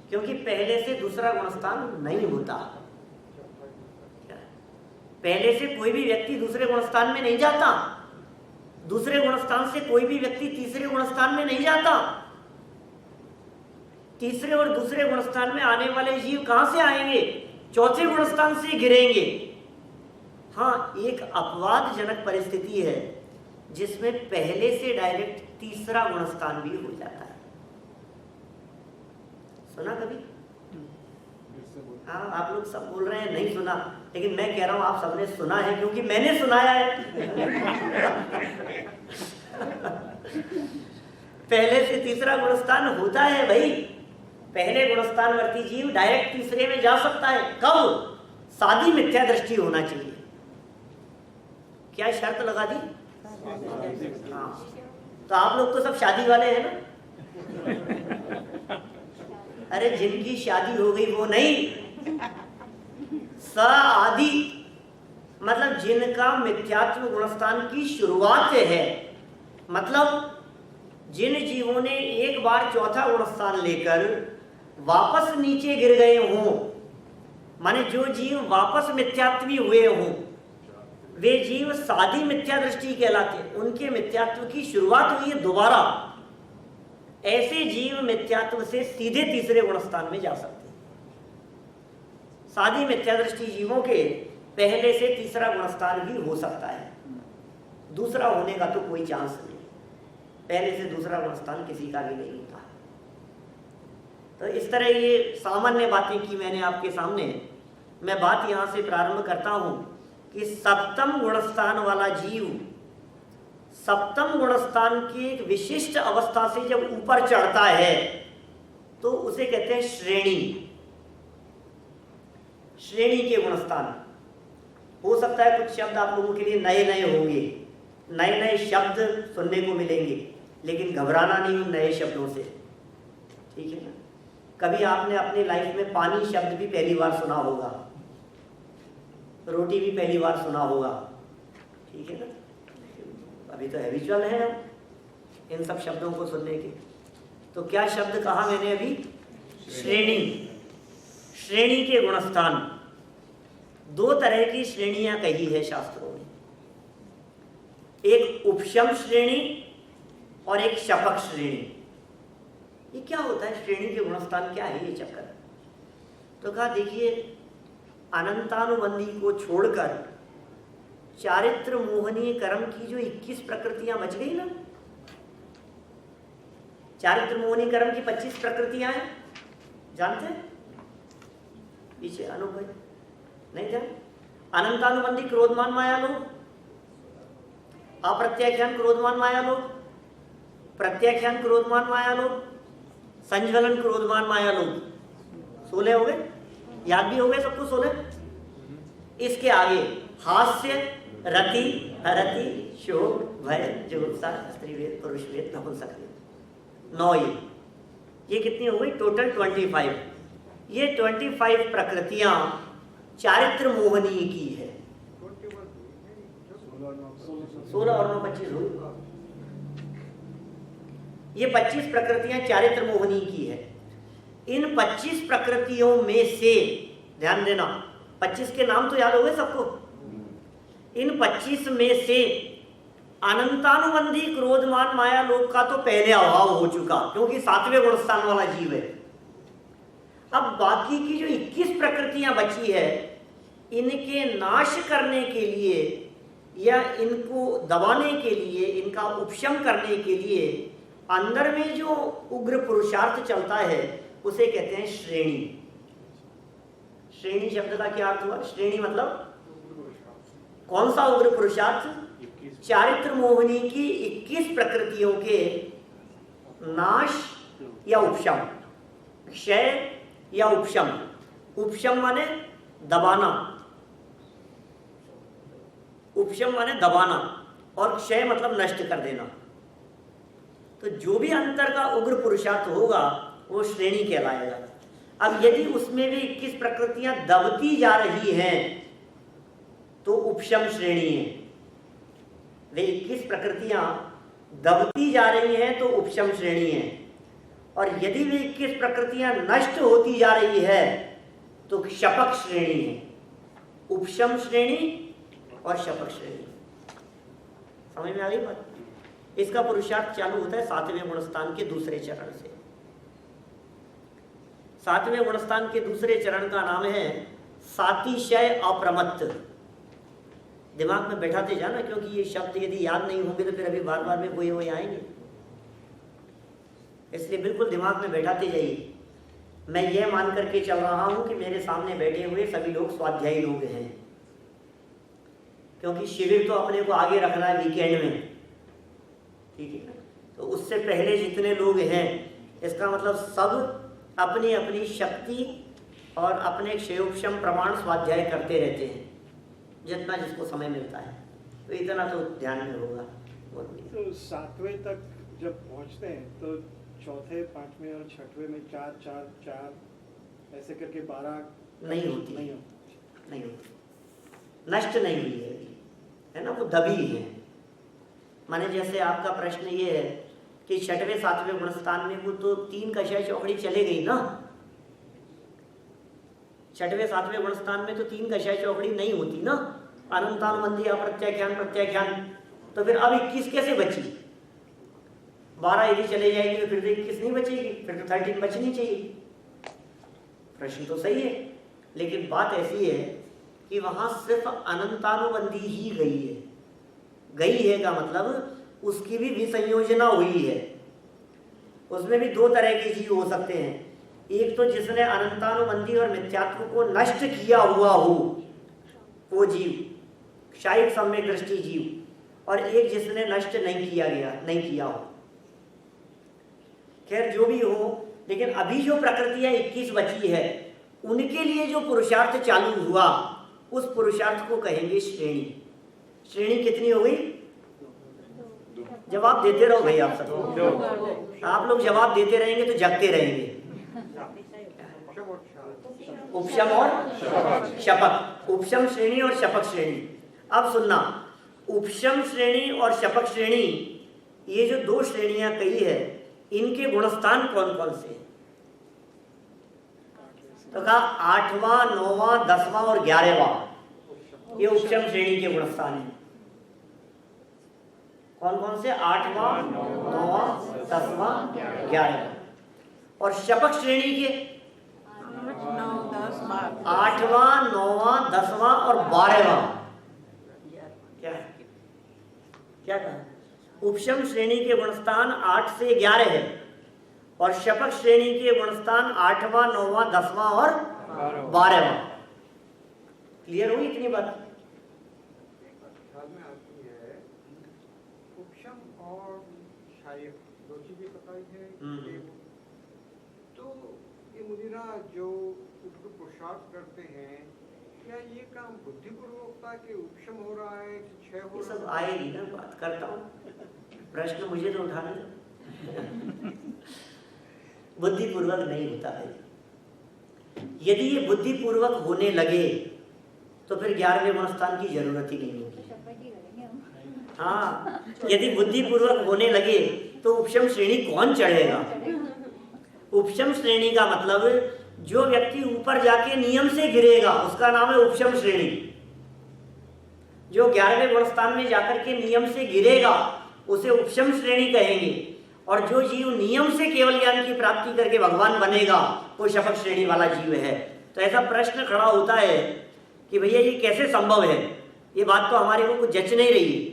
क्योंकि पहले से दूसरा गुणस्थान नहीं होता। पहले से कोई भी व्यक्ति दूसरे गुणस्थान में नहीं जाता, दूसरे गुणस्थान से कोई भी व्यक्ति तीसरे गुणस्थान में नहीं जाता। तीसरे और दूसरे गुणस्थान में आने वाले जीव कहां से आएंगे? चौथे गुणस्थान से गिरेंगे। हाँ, एक अपवादजनक परिस्थिति है जिसमें पहले से डायरेक्ट तीसरा गुणस्थान भी हो जाता है। सुना कभी? हाँ, आप लोग सब बोल रहे हैं नहीं सुना, लेकिन मैं कह रहा हूं आप सबने सुना है, क्योंकि मैंने सुनाया है। पहले से तीसरा गुणस्थान होता है भाई। पहले गुणस्थानवर्ती जीव डायरेक्ट तीसरे में जा सकता है। कब? सादी मिथ्या दृष्टि होना चाहिए। क्या शर्त लगा दी? हाँ, तो आप लोग तो सब शादी वाले हैं ना? अरे जिनकी शादी हो गई वो नहीं, आदि मतलब जिनका मिथ्यात्व गुणस्थान की शुरुआत है, मतलब जिन जीवों ने एक बार चौथा गुणस्थान लेकर वापस नीचे गिर गए हों, माने जो जीव वापस मिथ्यात्वी हुए हों, वे जीव साधी मिथ्या दृष्टि कहलाते। उनके मिथ्यात्व की शुरुआत हुई है दोबारा। ऐसे जीव मिथ्यात्व से सीधे तीसरे गुणस्थान में जा सकते हैं। साधी मिथ्या दृष्टि जीवों के पहले से तीसरा गुणस्थान भी हो सकता है, दूसरा होने का तो कोई चांस नहीं। पहले से दूसरा गुणस्थान किसी का भी नहीं होता। तो इस तरह ये सामान्य बातें की मैंने आपके सामने। मैं बात यहां से प्रारंभ करता हूं कि सप्तम गुणस्थान वाला जीव सप्तम गुणस्थान की एक विशिष्ट अवस्था से जब ऊपर चढ़ता है तो उसे कहते हैं श्रेणी। श्रेणी के गुणस्थान। हो सकता है कुछ शब्द आप लोगों के लिए नए नए होंगे, नए नए शब्द सुनने को मिलेंगे, लेकिन घबराना नहीं उन नए शब्दों से, ठीक है ना? कभी आपने अपनी लाइफ में पानी शब्द भी पहली बार सुना होगा, रोटी भी पहली बार सुना होगा, ठीक है ना? अभी तो हैबिचुअल है हम इन सब शब्दों को सुनने के। तो क्या शब्द कहा मैंने अभी? श्रेणी। श्रेणी के गुणस्थान। दो तरह की श्रेणियां कही है शास्त्रों में, एक उपशम श्रेणी और एक शपक श्रेणी। ये क्या होता है? श्रेणी के गुणस्थान क्या है ये चक्कर? तो कहा देखिए, अनंतानुबंधी को छोड़कर चारित्र मोहनीय कर्म की जो 21 प्रकृतियां बच गई ना, चारित्र मोहनीय कर्म की 25 प्रकृतियां हैं, जानते हैं? पीछे अनुभव भाई नहीं जान? अनंतानुबंधी क्रोधमान माया लोग, अप्रत्याख्यान क्रोधमान माया लोग, प्रत्याख्यान क्रोधमान माया लोग, संज्वलन क्रोधमान माया लोग। 16 हो गए, याद भी हो गए सबको 16। इसके आगे हास्य, रति, हरति, शोक, भय, जुगुप्सा, स्त्रीवेद, पुरुषवेद, नपुंसकवेद। 9 ये कितनी हो गई टोटल 25। ये 25 प्रकृतियां चारित्र मोहनी की है। 16 और 9 25 हुई। ये 25 प्रकृतियां चारित्र मोहनी की है। इन 25 प्रकृतियों में से ध्यान देना, 25 के नाम तो याद हो गए सबको। इन 25 में से अनंतानुबंधी क्रोधमान माया लोभ का तो पहले अभाव हो चुका, क्योंकि 7वें गुणस्थान वाला जीव है। अब बाकी की जो 21 प्रकृतियां बची है, इनके नाश करने के लिए या इनको दबाने के लिए, इनका उपशम करने के लिए अंदर में जो उग्र पुरुषार्थ चलता है उसे कहते हैं श्रेणी। श्रेणी शब्द का क्या अर्थ हुआ? श्रेणी मतलब कौन सा उग्र पुरुषार्थ? चारित्र मोहिनी की 21 प्रकृतियों के नाश या उपशम, क्षय या उपशम। उपशम माने दबाना, उपशम माने दबाना, और क्षय मतलब नष्ट कर देना। तो जो भी अंतर का उग्र पुरुषार्थ होगा वो श्रेणी कहलाएगा। अब यदि उसमें भी 21 प्रकृतियां दबती जा रही हैं तो उपशम श्रेणी है। वे 21 प्रकृतियां दबती जा रही हैं तो उपशम श्रेणी है, और यदि वे 21 प्रकृतियां नष्ट होती जा रही है तो शपक श्रेणी है। उपशम श्रेणी और शपक श्रेणी। समझ में आ गई बात? इसका पुरुषार्थ चालू होता है 7वें गुणस्थान के दूसरे चरण से। 7वें गुणस्थान के दूसरे चरण का नाम है सातिशय अप्रमत्त। दिमाग में बैठाते जाना, क्योंकि ये शब्द यदि याद नहीं होंगे तो फिर अभी बार बार में वही आएंगे, इसलिए बिल्कुल दिमाग में बैठाते जाइए। मैं ये मान करके चल रहा हूं कि मेरे सामने बैठे हुए सभी लोग स्वाध्यायी लोग हैं, क्योंकि शिविर तो अपने को आगे रखना है वीकेंड में, ठीक है। तो उससे पहले जितने लोग हैं, इसका मतलब सब अपनी अपनी शक्ति और अपने क्षयोपशम प्रमाण स्वाध्याय करते रहते हैं, जितना जिसको समय मिलता है। तो इतना तो ध्यान में होगा। तो 7वें तक जब पहुंचते हैं तो चौथे, 5वें और 6वें में 4 4 4 ऐसे करके 12 नहीं होती, नष्ट नहीं हुई है ना, वो दबी है। माने जैसे आपका प्रश्न ये है कि 6वें 7वें गुणस्थान में वो तो 3 कषाय चौकड़ी चले गई ना। 6वें 7वें गुणस्थान में तो 3 कषाय चौकड़ी नहीं होती ना, अनंतानुबंधी, अप्रत्याख्यान, प्रत्याख्यान। तो फिर अब 21 कैसे बची? 12 यदि चले जाएगी तो फिर तो 21 नहीं बचेगी, फिर तो 13 बचनी चाहिए। प्रश्न तो सही है, लेकिन बात ऐसी है कि वहां सिर्फ अनंतानुबंधी ही गई है। गई है का मतलब उसकी भी विसंयोजना हुई है। उसमें भी 2 तरह के जीव हो सकते हैं, एक तो जिसने अनंतानुबंधी और मिथ्यात्व को नष्ट किया हुआ हो, वो जीव क्षायिक सम्यक दृष्टि जीव, और एक जिसने नष्ट नहीं किया हो। खैर जो भी हो, लेकिन अभी जो प्रकृतियां 21 बची है, उनके लिए जो पुरुषार्थ चालू हुआ, उस पुरुषार्थ को कहेंगे श्रेणी। श्रेणी कितनी हो गई? जवाब देते रहो भाई, आप सब आप लोग जवाब देते रहेंगे तो जगते रहेंगे। उपशम और शपक, उपशम श्रेणी और शपक श्रेणी। अब सुनना, उपशम श्रेणी और शपक श्रेणी, ये जो 2 श्रेणियां कही है, इनके गुणस्थान कौन कौन से? तो कहा 8वां, 9वां, 10वां और 11वां, ये उपशम श्रेणी के गुणस्थान है। कौन कौन से? 8वां, 9वां, 10वां, 11वां। और शपक श्रेणी के 8वां, 9वां, 10वां और 12वां। क्या कहा? उपशम श्रेणी के गुणस्थान 8 से 11 है, और शपक श्रेणी के गुणस्थान 8वां, 9वां, 10वां और 12वां। क्लियर हुई इतनी बात? उपशम और शायक 2 चीजें बताई है। तो ये मुदीरा जो उनको पुरुषार्थ करते हैं, क्या ये काम बुद्धिपूर्वकता के उपशम हो रहा है कि क्षय हो ये रहा सब है? आएगी ना, बात करता हूँ, प्रश्न मुझे तो उठाने दो। बुद्धिपूर्वक नहीं होता है। यदि ये बुद्धिपूर्वक होने लगे तो फिर 11वें गुणस्थान की जरूरत ही नहीं होगी। हाँ, यदि बुद्धिपूर्वक होने लगे तो उपशम श्रेणी कौन चढ़ेगा? उपशम श्रेणी का मतलब जो व्यक्ति ऊपर जाके नियम से गिरेगा उसका नाम है उपशम श्रेणी। जो 11वें गुणस्थान में जाकर के नियम से गिरेगा उसे उपशम श्रेणी कहेंगे, और जो जीव नियम से केवल ज्ञान की प्राप्ति करके भगवान बनेगा वो शपथ श्रेणी वाला जीव है। तो ऐसा प्रश्न खड़ा होता है कि भैया ये कैसे संभव है? ये बात तो हमारे को कुछ जच नहीं रही।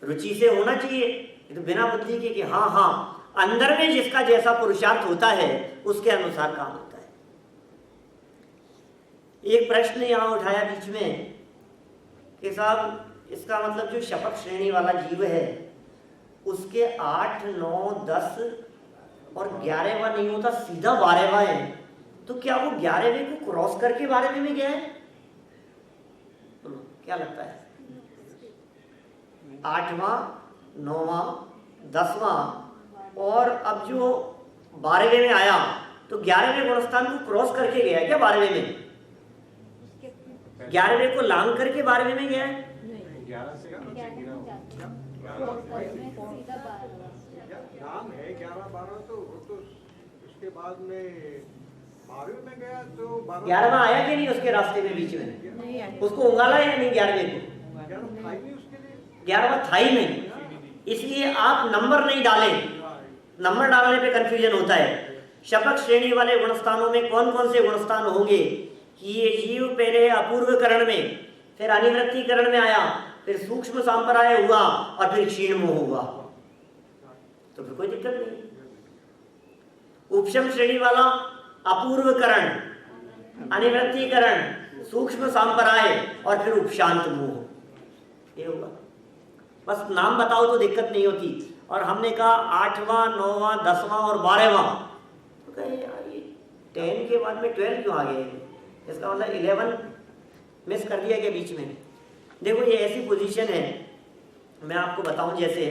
रुचि से होना चाहिए, ये तो बिना बुद्धि के कि हाँ हाँ अंदर में जिसका जैसा पुरुषार्थ होता है उसके अनुसार काम होता है। एक प्रश्न यहाँ उठाया बीच में कि साहब इसका मतलब जो शपथ श्रेणी वाला जीव है उसके 8, 9, 10 और 11वां नहीं होता, सीधा 12वां है, तो क्या वो 11वें को क्रॉस करके 12वें में गया है? क्या लगता है? 8वां, 9वां, 10वां और अब जो 12वें में आया तो 11वें गुणस्थान को क्रॉस करके गया क्या 12वें में? 11वें को लांग करके 12वें में गया है? 11 से नीचे गिरा हुआ। नाम है 11-12, तो वो तो उसके बाद में 12वें में गया तो 11वां आया कि नहीं उसके रास्ते में बीच में? उसको उंगाला या नहीं 11वें को? 11 था ही नहीं उसके लिए। 11वां था ही नहीं, इसलिए आप नंबर नहीं डालें। नंबर डालने पे कंफ्यूजन होता है। शपथ श्रेणी वाले गुणस्थानों में कौन कौन से गुणस्थान होंगे कि ये जीव पहले अपूर्व करण में, फिर अनिवृत्ति करण में आया, फिर सूक्ष्म सांपराय हुआ और फिर क्षीण मोह हुआ, तो फिर कोई दिक्कत नहीं। उपशम श्रेणी वाला अपूर्व करण, अनिवृत्ति करण, सूक्ष्म सांपराय और फिर उपशांत मोह, ये होगा। बस नाम बताओ तो दिक्कत नहीं होती। और हमने कहा 8वां, 9वां, 10वां और 12वां, तो कहे यार ये 10 के बाद में 12 क्यों आ गए? इसका मतलब 11 मिस कर दिया गया बीच में। देखो ये ऐसी पोजीशन है, मैं आपको बताऊं, जैसे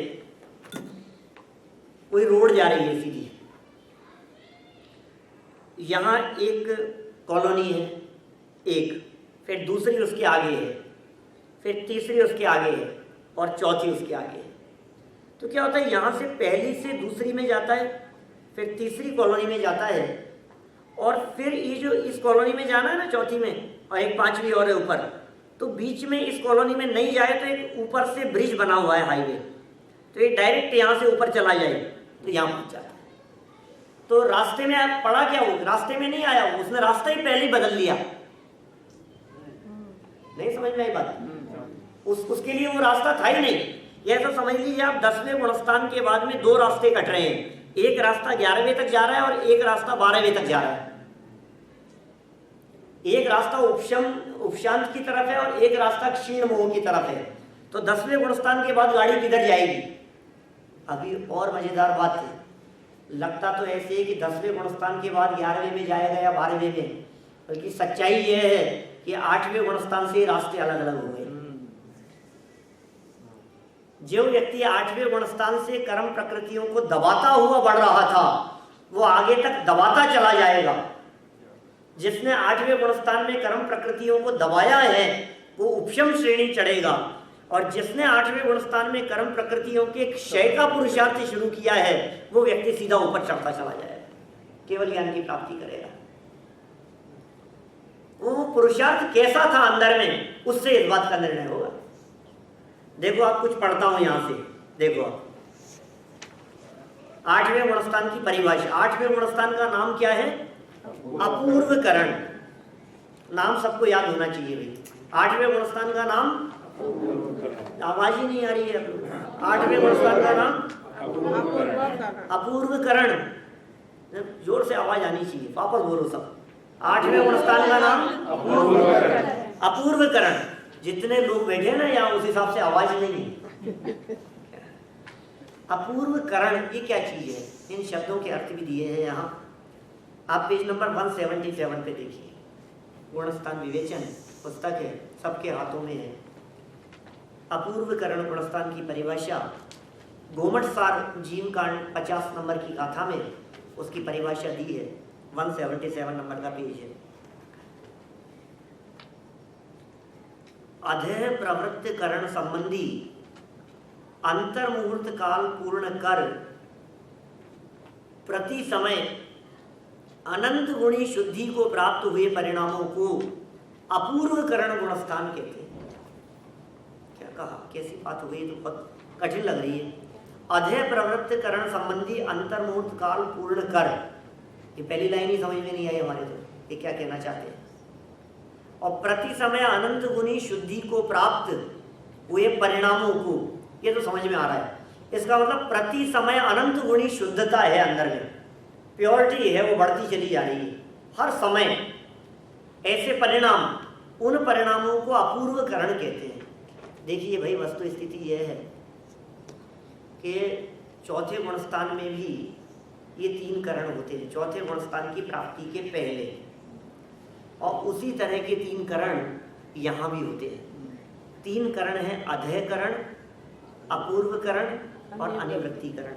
कोई रोड जा रही है सीधी, यहाँ एक कॉलोनी है, एक, फिर दूसरी उसके आगे है, फिर तीसरी उसके आगे है और चौथी उसके आगे है। तो क्या होता है, यहाँ से पहली से दूसरी में जाता है, फिर तीसरी कॉलोनी में जाता है, और फिर ये जो इस कॉलोनी में जाना है ना चौथी में, और एक 5वीं और है ऊपर, तो बीच में इस कॉलोनी में नहीं जाए तो एक ऊपर से ब्रिज बना हुआ है हाईवे, तो ये डायरेक्ट यहाँ से ऊपर चला जाए तो यहाँ पहुँच जाता है। तो रास्ते में आप पड़ा क्या, वो रास्ते में नहीं आया, उसने रास्ता ही पहले ही बदल लिया। नहीं समझ में आई बात? उसके लिए वो रास्ता था ही नहीं। ये तो समझ लीजिए आप 10वें गुणस्थान के बाद में 2 रास्ते कट रहे हैं, एक रास्ता 11वें तक जा रहा है और एक रास्ता 12वें तक जा रहा है। एक रास्ता उपशांत की तरफ है और एक रास्ता क्षीण मोह की तरफ है। तो 10वें गुणस्थान के बाद गाड़ी किधर जाएगी? अभी और मजेदार बात है, लगता तो ऐसे है कि 10वें गुणस्थान के बाद 11वें में जाएगा या 12वें में, बल्कि सच्चाई यह है कि 8वें गुणस्थान से रास्ते अलग अलग हो गए। जो व्यक्ति 8वें गुणस्थान से कर्म प्रकृतियों को दबाता हुआ बढ़ रहा था वो आगे तक दबाता चला जाएगा। जिसने 8वें गुणस्थान में कर्म प्रकृतियों को दबाया है वो उपशम श्रेणी चढ़ेगा, और जिसने 8वें गुणस्थान में कर्म प्रकृतियों के क्षय का पुरुषार्थ शुरू किया है वो व्यक्ति सीधा ऊपर चढ़ता चला जाएगा, केवल ज्ञान की प्राप्ति करेगा। वो पुरुषार्थ कैसा था अंदर में, उससे इस बात का निर्णय होगा। देखो आप, कुछ पढ़ता हूं यहां से, देखो आप 8वें गुणस्थान की परिभाषा। 8वें गुणस्थान का नाम क्या है? अपूर्व करण। नाम सबको याद होना चाहिए भाई। 8वें गुणस्थान का नाम, आवाज ही नहीं आ रही है। 8वें गुणस्थान का नाम अपूर्व करण। जोर से आवाज आनी चाहिए, वापस बोलो सब। 8वें गुणस्थान का नाम अपूर्व करण। जितने लोग बैठे ना यहाँ उस हिसाब से आवाज नहीं है। अपूर्व करण ये क्या चीज है? इन शब्दों के अर्थ भी दिए हैं यहाँ। आप पेज नंबर 177 पे देखिए। गुणस्थान विवेचन पुस्तक है, सबके हाथों में है। अपूर्वकरण गुणस्थान की परिभाषा गोमट सार जीव कांड 50 नंबर की गाथा में उसकी परिभाषा दी है, 177 नंबर का पेज है। अधेय प्रवृत्ति करण संबंधी अंतर्मुहूर्त काल पूर्ण कर प्रति समय अनंत गुणी शुद्धि को प्राप्त हुए परिणामों को अपूर्वकरण गुणस्थान कहते हैं। क्या कहा, कैसी बात हुई, तो बहुत कठिन लग रही है। अधेय प्रवृत्ति करण संबंधी अंतर्मुहूर्त काल पूर्ण कर, ये पहली लाइन ही समझ में नहीं आई हमारे, तो ये क्या कहना चाहते हैं। और प्रति समय अनंत गुणी शुद्धि को प्राप्त हुए परिणामों को, ये तो समझ में आ रहा है। इसका मतलब प्रति समय अनंत गुणी शुद्धता है अंदर में, प्योरिटी है, वो बढ़ती चली जा रही है हर समय। ऐसे परिणाम, उन परिणामों को अपूर्वकरण कहते हैं। देखिए भाई, वस्तु स्थिति यह है कि चौथे गुणस्थान में भी ये 3 करण होते हैं, चौथे गुणस्थान की प्राप्ति के पहले, और उसी तरह के 3 करण यहाँ भी होते हैं। 3 करण हैं, अधेयकरण, अपूर्वकरण और अनिवृत्तिकरण।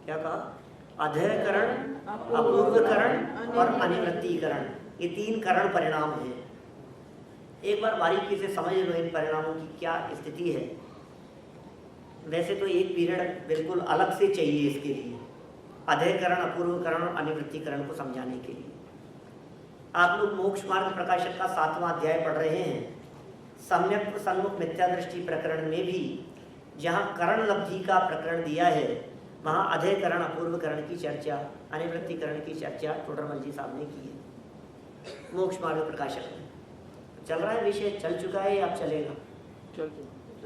क्या कहा, अधेयकरण, अपूर्वकरण और अनिवृत्तिकरण, ये 3 करण परिणाम हैं। एक बार बारीकी से समझ लो इन परिणामों की क्या स्थिति है। वैसे तो एक पीरियड बिल्कुल अलग से चाहिए इसके लिए, अधेयकरण, अपूर्वकरण और अनिवृत्तिकरण को समझाने के लिए। आप लोग मोक्ष मार्ग प्रकाशक का 7वां अध्याय पढ़ रहे हैं। सम्यक सन्मुख मिथ्या दृष्टि प्रकरण में भी जहाँ करण लब्धि का प्रकरण दिया है, वहाँ अधेयकरण, अपूर्वकरण की चर्चा, अनिवृत्तिकरण की चर्चा टोडरमल जी साहब ने की है मोक्ष मार्ग प्रकाशक में। चल रहा है विषय, चल चुका है या अब चलेगा?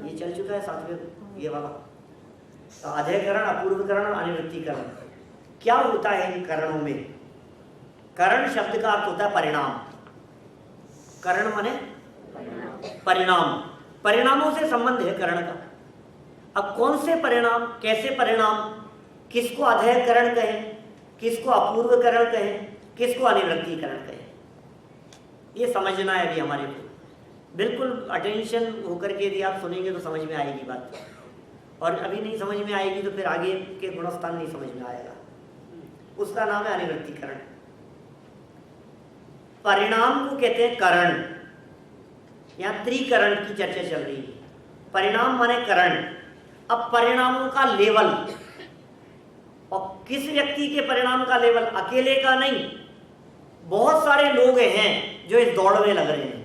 ये चल चुका है 7वें ये वाला। तो अधेयकरण, अपूर्वकरण और अनिवृत्तिकरण क्या होता है इन करणों में? करण शब्द का अर्थ होता है परिणाम। करण माने परिणाम, परिणामों से संबंध है करण का। अब कौन से परिणाम, कैसे परिणाम, किसको अधेयकरण कहें, किसको अपूर्वकरण कहें, किसको अनिवृत्तिकरण कहें, ये समझना है अभी हमारे को। बिल्कुल अटेंशन होकर के यदि आप सुनेंगे तो समझ में आएगी बात, और अभी नहीं समझ में आएगी तो फिर आगे के गुणस्थान नहीं समझ में आएगा। उसका नाम है अनिवृत्तिकरण। परिणाम को कहते हैं करण। यहाँ त्रिकरण की चर्चा चल रही है। परिणाम माने करण। अब परिणामों का लेवल, और किस व्यक्ति के परिणाम का लेवल, अकेले का नहीं, बहुत सारे लोग हैं जो इस दौड़ में लग रहे हैं।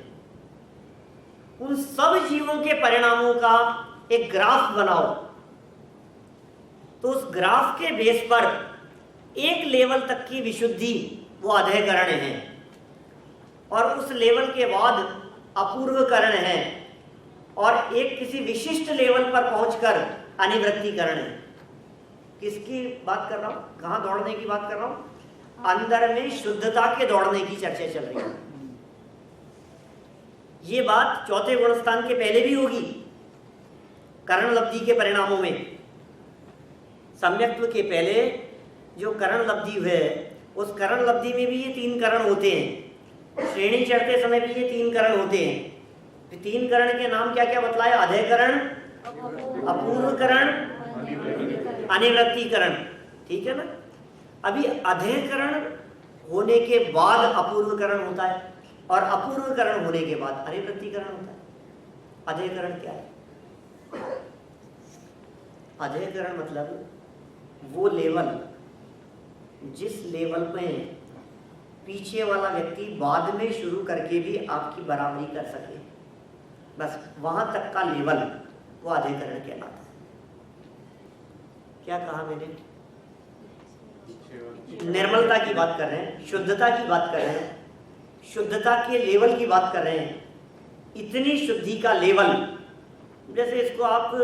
उन सब जीवों के परिणामों का एक ग्राफ बनाओ, तो उस ग्राफ के बेस पर एक लेवल तक की विशुद्धि वो अधेयकरण है, और उस लेवल के बाद अपूर्वकरण है, और एक किसी विशिष्ट लेवल पर पहुंचकर अनिवृत्तिकरण है। किसकी बात कर रहा हूं, कहां दौड़ने की बात कर रहा हूं? अंदर में शुद्धता के दौड़ने की चर्चा चल रही है। ये बात चौथे गुणस्थान के पहले भी होगी, करण लब्धि के परिणामों में। सम्यक्त्व के पहले जो करण लब्धि है, उस करण लब्धि में भी ये 3 करण होते हैं। श्रेणी चढ़ते समय भी ये 3 करण होते हैं। तो 3 करण के नाम क्या क्या बतलाए? अधेयकरण, अपूर्वकरण, अनिवृत्तिकरण। ठीक है ना? अभी अधेयकरण होने के बाद अपूर्वकरण होता है, और अपूर्वकरण होने के बाद अनिवृत्तिकरण होता है। अधेयकरण क्या है? अधेयकरण मतलब वो लेवल जिस लेवल में पीछे वाला व्यक्ति बाद में शुरू करके भी आपकी बराबरी कर सके, बस वहां तक का लेवल वो अधेयकरण कहलाता है। क्या कहा मैंने? निर्मलता की बात कर रहे हैं, शुद्धता की बात कर रहे हैं, शुद्धता के लेवल की बात कर रहे हैं। इतनी शुद्धि का लेवल, जैसे इसको आप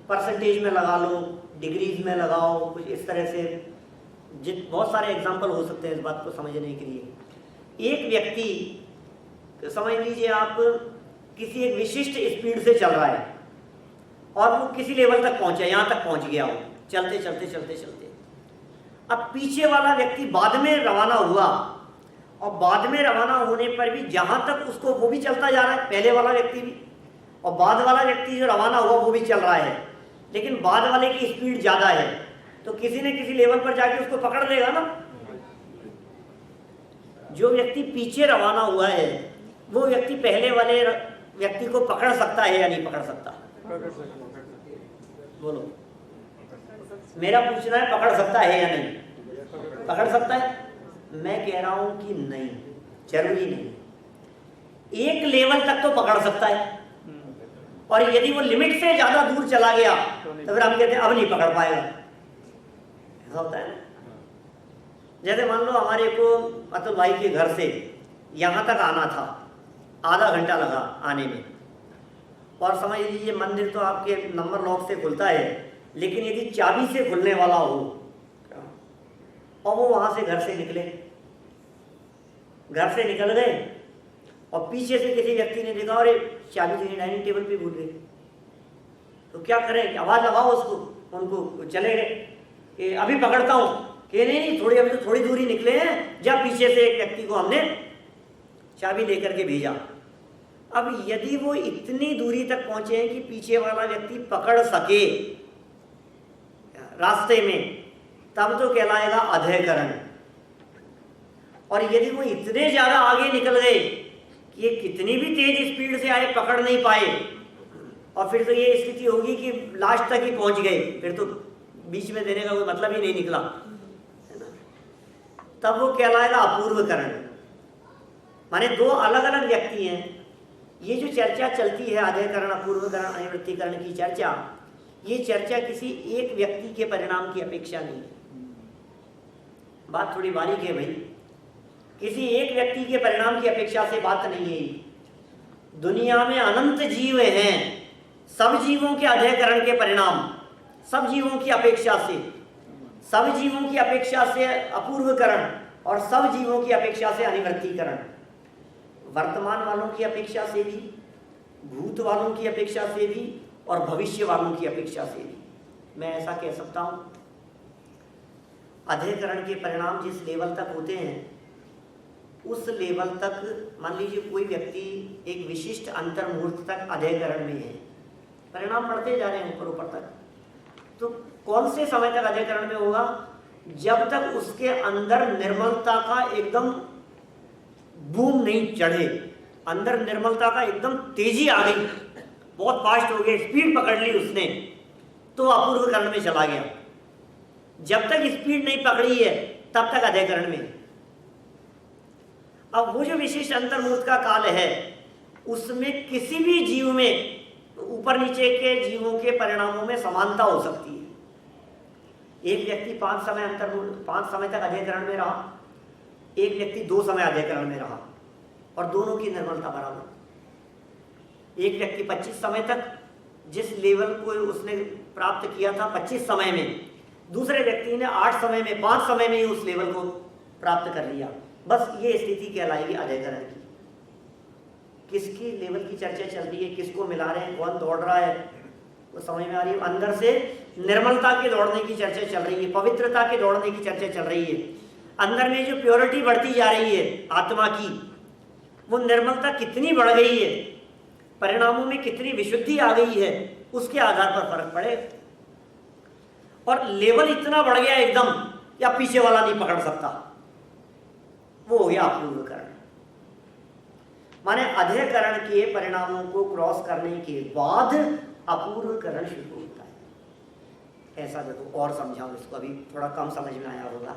परसेंटेज में लगा लो, डिग्रीज में लगाओ, कुछ इस तरह से बहुत सारे एग्जाम्पल हो सकते हैं इस बात को समझने के लिए। एक व्यक्ति समझ लीजिए आप किसी एक विशिष्ट स्पीड से चल रहा है, और वो किसी लेवल तक पहुंचा, यहाँ तक पहुंच गया हो, चलते चलते चलते चलते। अब पीछे वाला व्यक्ति बाद में रवाना हुआ, और बाद में रवाना होने पर भी जहां तक उसको, वो भी चलता जा रहा है, पहले वाला व्यक्ति भी, और बाद वाला व्यक्ति जो रवाना हुआ वो भी चल रहा है, लेकिन बाद वाले की स्पीड ज्यादा है, तो किसी न किसी लेवल पर जाके उसको पकड़ लेगा ना। जो व्यक्ति पीछे रवाना हुआ है वो व्यक्ति पहले वाले व्यक्ति को पकड़ सकता है या नहीं पकड़ सकता? बोलो, मेरा पूछना है, पकड़ सकता है या नहीं? पकड़ सकता है? मैं कह रहा हूं कि नहीं, जरूरी नहीं। एक लेवल तक तो पकड़ सकता है, और यदि वो लिमिट से ज्यादा दूर चला गया तो फिर हम कहते हैं अब नहीं पकड़ पाएगा। ऐसा होता है ना। जैसे मान लो हमारे को अतुल भाई के घर से यहां तक आना था, आधा घंटा लगा आने में, और समझ लीजिए मंदिर तो आपके नंबर लॉक से खुलता है, लेकिन यदि चाबी से खुलने वाला हो और वो वहां से घर से निकल गए और पीछे से किसी व्यक्ति ने देखा और चाबी तो डाइनिंग टेबल पे भूल गए, तो क्या करें? आवाज लगाओ उसको, उनको चले गए कि अभी पकड़ता हूं, कि नहीं थोड़ी, अभी तो थोड़ी दूरी निकले हैं, जब पीछे से एक व्यक्ति को हमने चाबी लेकर के भेजा। अब यदि वो इतनी दूरी तक पहुंचे हैं कि पीछे वाला व्यक्ति पकड़ सके रास्ते में, तब तो कहलाएगा अधैकरण। और यदि वो इतने ज्यादा आगे निकल गए कि ये कितनी भी तेज स्पीड से आए पकड़ नहीं पाए, और फिर तो ये स्थिति होगी कि लास्ट तक ही पहुंच गए, फिर तो बीच में देने का कोई मतलब ही नहीं निकला, है ना? तब वो कहलाएगा अपूर्वकरण। माने दो अलग अलग व्यक्ति हैं। ये जो चर्चा चलती है अधैकरण, अपूर्वकरण, अनिवृत्तिकरण की चर्चा, ये चर्चा किसी एक व्यक्ति के परिणाम की अपेक्षा नहीं है। बात थोड़ी बारीक है भाई, किसी एक व्यक्ति के परिणाम की अपेक्षा से बात नहीं है। दुनिया में अनंत जीव हैं, सब जीवों के अधैकरण के परिणाम, सब जीवों की अपेक्षा से, सब जीवों की अपेक्षा से अपूर्वकरण और सब जीवों की अपेक्षा से अनिवृत्तिकरण। वर्तमान वालों की अपेक्षा से भी, भूत वालों की अपेक्षा से भी, और भविष्य वालों की अपेक्षा से भी मैं ऐसा कह सकता हूं, अधैकरण के परिणाम जिस लेवल तक होते हैं उस लेवल तक, मान लीजिए कोई व्यक्ति एक विशिष्ट अंतर्मुहूर्त तक अधैकरण में है, परिणाम बढ़ते जा रहे हैं ऊपर ऊपर तक, तो कौन से समय तक अधैकरण में होगा? जब तक उसके अंदर निर्मलता का एकदम बूम नहीं चढ़े, अंदर निर्मलता का एकदम तेजी आ गई, बहुत फास्ट हो गया, स्पीड पकड़ ली उसने, तो अपूर्वकरण में चला गया। जब तक स्पीड नहीं पकड़ी है तब तक अधैकरण में। अब वो जो विशिष्ट अंतर्मुहूर्त का काल है उसमें किसी भी जीव में ऊपर नीचे के जीवों के परिणामों में समानता हो सकती है। एक व्यक्ति 5 समय तक अधैकरण में रहा, एक व्यक्ति 2 समय अधैकरण में रहा, और दोनों की निर्मलता बराबर। एक व्यक्ति 25 समय तक जिस लेवल को उसने प्राप्त किया था 25 समय में, दूसरे व्यक्ति ने 8 समय में, 5 समय में ही उस लेवल को प्राप्त कर लिया। बस ये स्थिति कहलाएगी अधैकरण की। किसकी लेवल की चर्चा चल रही है, किसको मिला रहे हैं, कौन दौड़ रहा है, वो समझ में आ रही है। अंदर से निर्मलता के दौड़ने की चर्चा चल रही है, पवित्रता के दौड़ने की चर्चा चल रही है। अंदर में जो प्योरिटी बढ़ती जा रही है आत्मा की, वो निर्मलता कितनी बढ़ गई है, परिणामों में कितनी विशुद्धि आ गई है, उसके आधार पर फर्क पड़े। और लेवल इतना बढ़ गया एकदम, या पीछे वाला नहीं पकड़ सकता, वो हो गया अपूर्वकरण। माने अधैकरण के परिणामों को क्रॉस करने के बाद अपूर्वकरण शुरू होता है। ऐसा देखो और समझाऊं इसको, अभी थोड़ा कम समझ में आया होगा।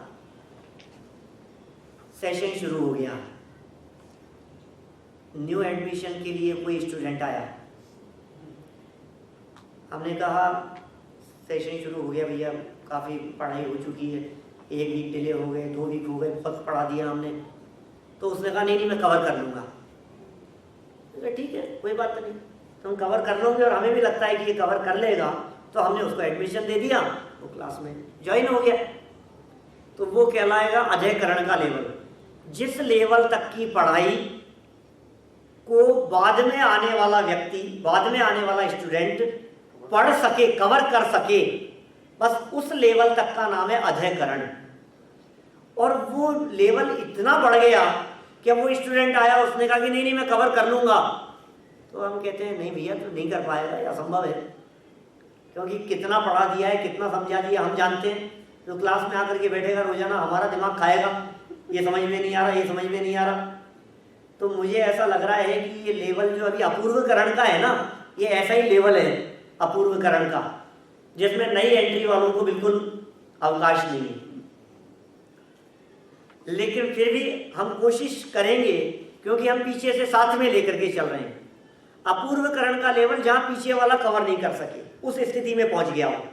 सेशन शुरू हो गया, न्यू एडमिशन के लिए कोई स्टूडेंट आया, हमने कहा सेशन शुरू हो गया भैया, काफ़ी पढ़ाई हो चुकी है, 1 वीक डिले हो गए, 2 वीक हो गए, बहुत पढ़ा दिया हमने। तो उसने कहा नहीं मैं कवर कर लूँगा। ठीक है कोई बात नहीं, तुम कवर कर लोगे और हमें भी लगता है कि ये कवर कर लेगा, तो हमने उसको एडमिशन दे दिया, वो क्लास में ज्वाइन हो गया। तो वो कहलाएगा अधैकरण का लेवल। जिस लेवल तक की पढ़ाई को बाद में आने वाला व्यक्ति, बाद में आने वाला स्टूडेंट पढ़ सके, कवर कर सके, बस उस लेवल तक का नाम है अधैकरण। और वो लेवल इतना बढ़ गया कि वो स्टूडेंट आया, उसने कहा कि नहीं नहीं मैं कवर कर लूँगा, तो हम कहते हैं नहीं भैया तो नहीं कर पाएगा, ये असंभव है, क्योंकि कितना पढ़ा दिया है, कितना समझा दिया हम जानते हैं। तो क्लास में आकर के बैठेगा रोजाना, हमारा दिमाग खाएगा, ये समझ में नहीं आ रहा, ये समझ में नहीं आ रहा। तो मुझे ऐसा लग रहा है कि ये लेवल जो अभी अपूर्वकरण का है ना, ये ऐसा ही लेवल है अपूर्वकरण का, जिसमें नई एंट्री वालों को बिल्कुल अवकाश नहीं है। लेकिन फिर भी हम कोशिश करेंगे, क्योंकि हम पीछे से साथ में लेकर के चल रहे हैं। अपूर्वकरण का लेवल जहां पीछे वाला कवर नहीं कर सके, उस स्थिति में पहुंच गया हो,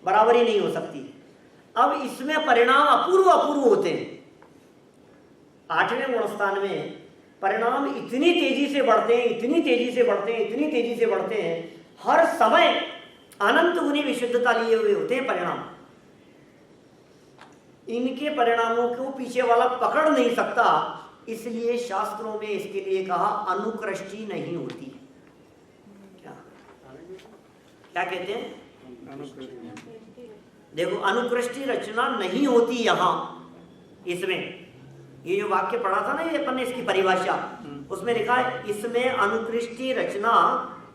बराबरी नहीं हो सकती। अब इसमें परिणाम अपूर्व अपूर्व होते हैं। 8वें गुणस्थान में परिणाम इतनी तेजी से बढ़ते हैं, इतनी तेजी से बढ़ते हैं, इतनी तेजी से बढ़ते हैं, हर समय अनंत गुनी विशुद्धता लिए हुए होते हैं परिणाम। इनके परिणामों को पीछे वाला पकड़ नहीं सकता, इसलिए शास्त्रों में इसके लिए कहा अनुकृष्टि नहीं होती। क्या क्या कहते हैं? देखो, अनुकृष्टि रचना नहीं होती यहां इसमें। ये जो वाक्य पढ़ा था ना, ये अपन ने इसकी परिभाषा, उसमें लिखा है इसमें अनुकृष्टि रचना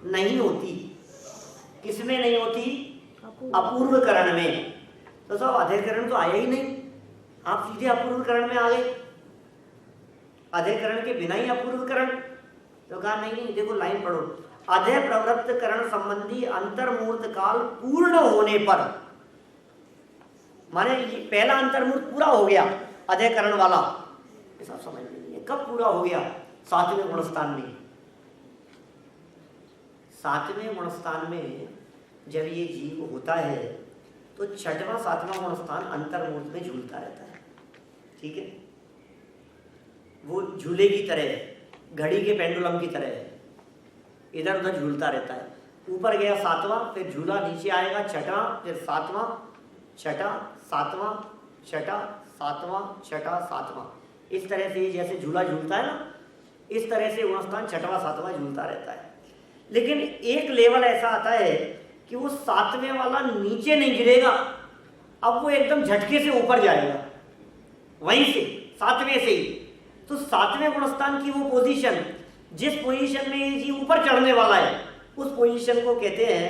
नहीं होती। किसमें नहीं होती? अपूर्वकरण में। तो सब अधेकरण तो आया ही नहीं, आप सीधे अपूर्वकरण में आ गए। अधेकरण के बिना ही अपूर्वकरण। तो कहा नहीं नहीं, देखो लाइन पढ़ो, अधे प्रवृत्त करण संबंधी अंतर्मूर्त काल पूर्ण होने पर, माने ये पहला अंतर्मूर्त पूरा हो गया अधेकरण वाला, ऐसा समझ में नहीं है कब पूरा हो गया? 7वें गुणस्थान में। 7वें गुणस्थान में जब ये जीव होता है तो 6वां 7वां गुणस्थान अंतर्मूर्त में झूलता रहता है। ठीक है, वो झूले की तरह है, घड़ी के पेंडुलम की तरह है, इधर उधर झूलता रहता है। ऊपर गया 7वां, फिर झूला, नीचे आएगा 6वां, फिर 7वां, 6वां, 7वां, 6वां, 7वां, 6वां, 7वां। इस तरह से जैसे झूला झूलता है ना, इस तरह से गुणस्थान 6वां 7वां झूलता रहता है। लेकिन एक लेवल ऐसा आता है कि वो 7वें वाला नीचे नहीं गिरेगा, अब वो एकदम झटके से ऊपर जाएगा, वहीं से 7वें से ही। तो 7वें गुणस्थान की वो पोजीशन, जिस पोजीशन में ये जीव ऊपर चढ़ने वाला है, उस पोजीशन को कहते हैं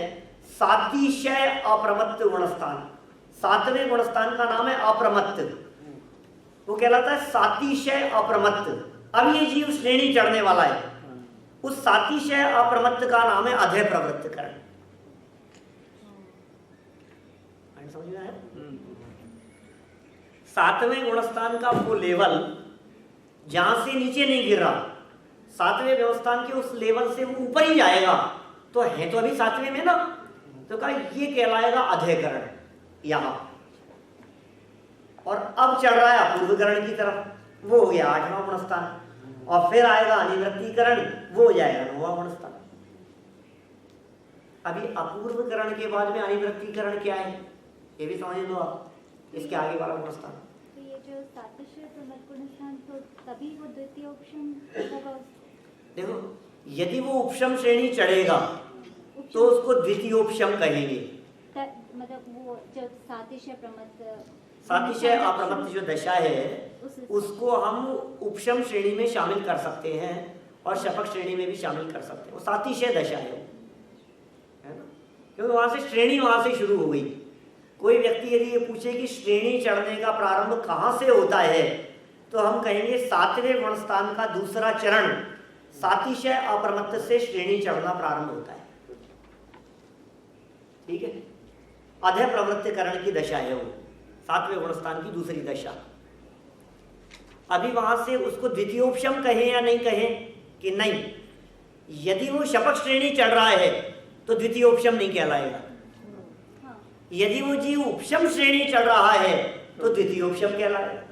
सातिशय अप्रमत्त गुणस्थान। 7वें गुणस्थान का नाम है अप्रमत्त, वो कहलाता है सातिशय अप्रमत्त। अब ये जीव श्रेणी चढ़ने वाला है, उस सातिशय अप्रमत्त का नाम है अधे प्रवृत्तकरण। समझ में आया? 7वें गुणस्थान का वो लेवल जहां से नीचे नहीं गिर रहा, 7वें व्यवस्थान के उस लेवल से वो ऊपर ही जाएगा। तो है तो अभी 7वें में ना, तो कहा ये कहलाएगा अधेकरण यहां, और अब चढ़ रहा है अपूर्वकरण की तरफ, वो हो गया 8वां गुणस्थान। और फिर आएगा अनिवृत्तीकरण, वो हो जाएगा 9वां गुणस्थान। अभी अपूर्वकरण के बाद में अनिवृत्तीकरण क्या है ये भी समझ लो आप, इसके आगे वाला गुणस्थान। तो ये जो सातिशय प्रमत्त गुणस्थान, तो तभी वो द्वितीय उपशम होगा। देखो, यदि वो उपशम श्रेणी चढ़ेगा तो उसको द्वितीय उपशम कहेंगे। मतलब वो जो सातिशय प्रमत्त, सातिशय अप्रमत्त जो दशा है, उसको हम उपशम श्रेणी में शामिल कर सकते हैं और शपथ श्रेणी में भी शामिल कर सकते हैं। वो सातिशय दशा है ना, क्योंकि वहां से श्रेणी वहां से शुरू हो गई। कोई व्यक्ति यदि ये पूछे कि श्रेणी चढ़ने का प्रारंभ कहाँ से होता है, तो हम कहेंगे 7वें गुणस्थान का दूसरा चरण सातिशय अप्रमत्त से श्रेणी चढ़ना प्रारंभ होता है। ठीक है, अधे प्रवृत्तिकरण की दशा है वो, 7वें गुणस्थान की दूसरी दशा। अभी वहां से उसको द्वितीयोपशम कहें या नहीं कहें कि नहीं, यदि वो शपथ श्रेणी चढ़ रहा है तो द्वितीयोपशम नहीं कहलाएगा। यदि वो जीव उपशम श्रेणी चढ़ रहा है तो द्वितीयोपशम कहलाएगा।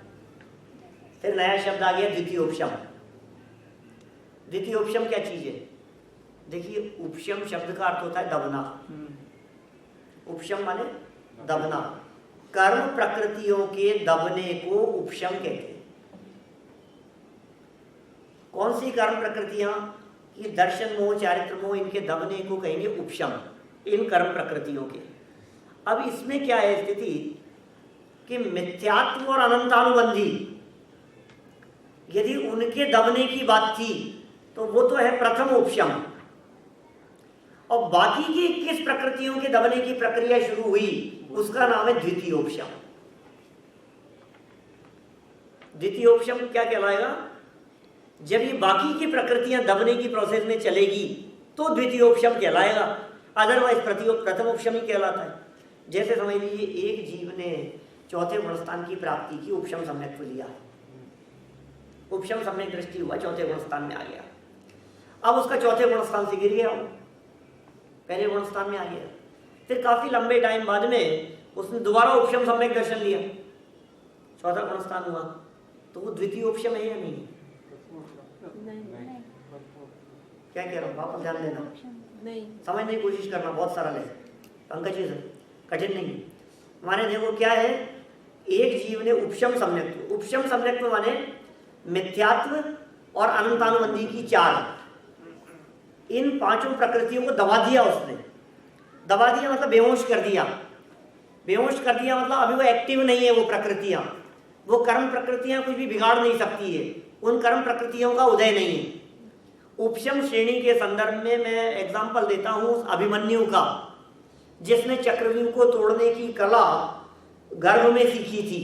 फिर नया शब्द आ गया द्वितीयोपशम। द्वितीयोपशम क्या चीज है? देखिए, उपशम शब्द का अर्थ होता है दबना। उपशम माने दबना, कर्म प्रकृतियों के दबने को उपशम कहते हैं। कौन सी कर्म प्रकृतियां? कि दर्शन मोह, चारित्र मोह, इनके दबने को कहेंगे उपशम, इन कर्म प्रकृतियों के। अब इसमें क्या है स्थिति कि मिथ्यात्व और अनंतानुबंधी यदि उनके दबने की बात थी तो वो तो है प्रथम उपशम, और बाकी की 21 प्रकृतियों के दबने की प्रक्रिया शुरू हुई, उसका नाम है द्वितीय उपशम। द्वितीय उपशम क्या कहलाएगा? जब ये बाकी की प्रकृतियां दबने की प्रोसेस में चलेगी तो द्वितीय उपशम कहलाएगा, अदरवाइज प्रथम उपशम ही कहलाता है। जैसे समझ लीजिए एक जीव ने चौथे गुणस्थान की प्राप्ति की, उपशम सम्यक्त्व लिया, उपशम सम्यक दृष्टि हुआ, चौथे गुणस्थान में आ गया। अब उसका चौथे गुणस्थान से गिर गया, वो पहले गुणस्थान में आ गया। फिर काफी लंबे टाइम बाद में उसने दोबारा उपशम सम्यक दर्शन लिया, चौथा गुणस्थान हुआ, तो वो द्वितीय उपशम है या नहीं? क्या कह रहा हूँ, वापस ध्यान देना, नहीं समझने की कोशिश करना, बहुत सरल है पंकज जी, कठिन नहीं। माने देखो क्या है, एक जीव ने उपशम सम्यक्त्व, उपशम सम्यक्त्व माने मिथ्यात्व और अनंतानुबंधी की 4, इन 5 प्रकृतियों को दबा दिया उसने। दबा दिया मतलब बेहोश कर दिया, बेहोश कर दिया मतलब अभी वो एक्टिव नहीं है, वो प्रकृतियां, वो कर्म प्रकृतियां कुछ भी बिगाड़ नहीं सकती है, उन कर्म प्रकृतियों का उदय नहीं है। उपशम श्रेणी के संदर्भ में मैं एग्जाम्पल देता हूं उस अभिमन्यु का, जिसने चक्रव्यूह को तोड़ने की कला गर्भ में सीखी थी।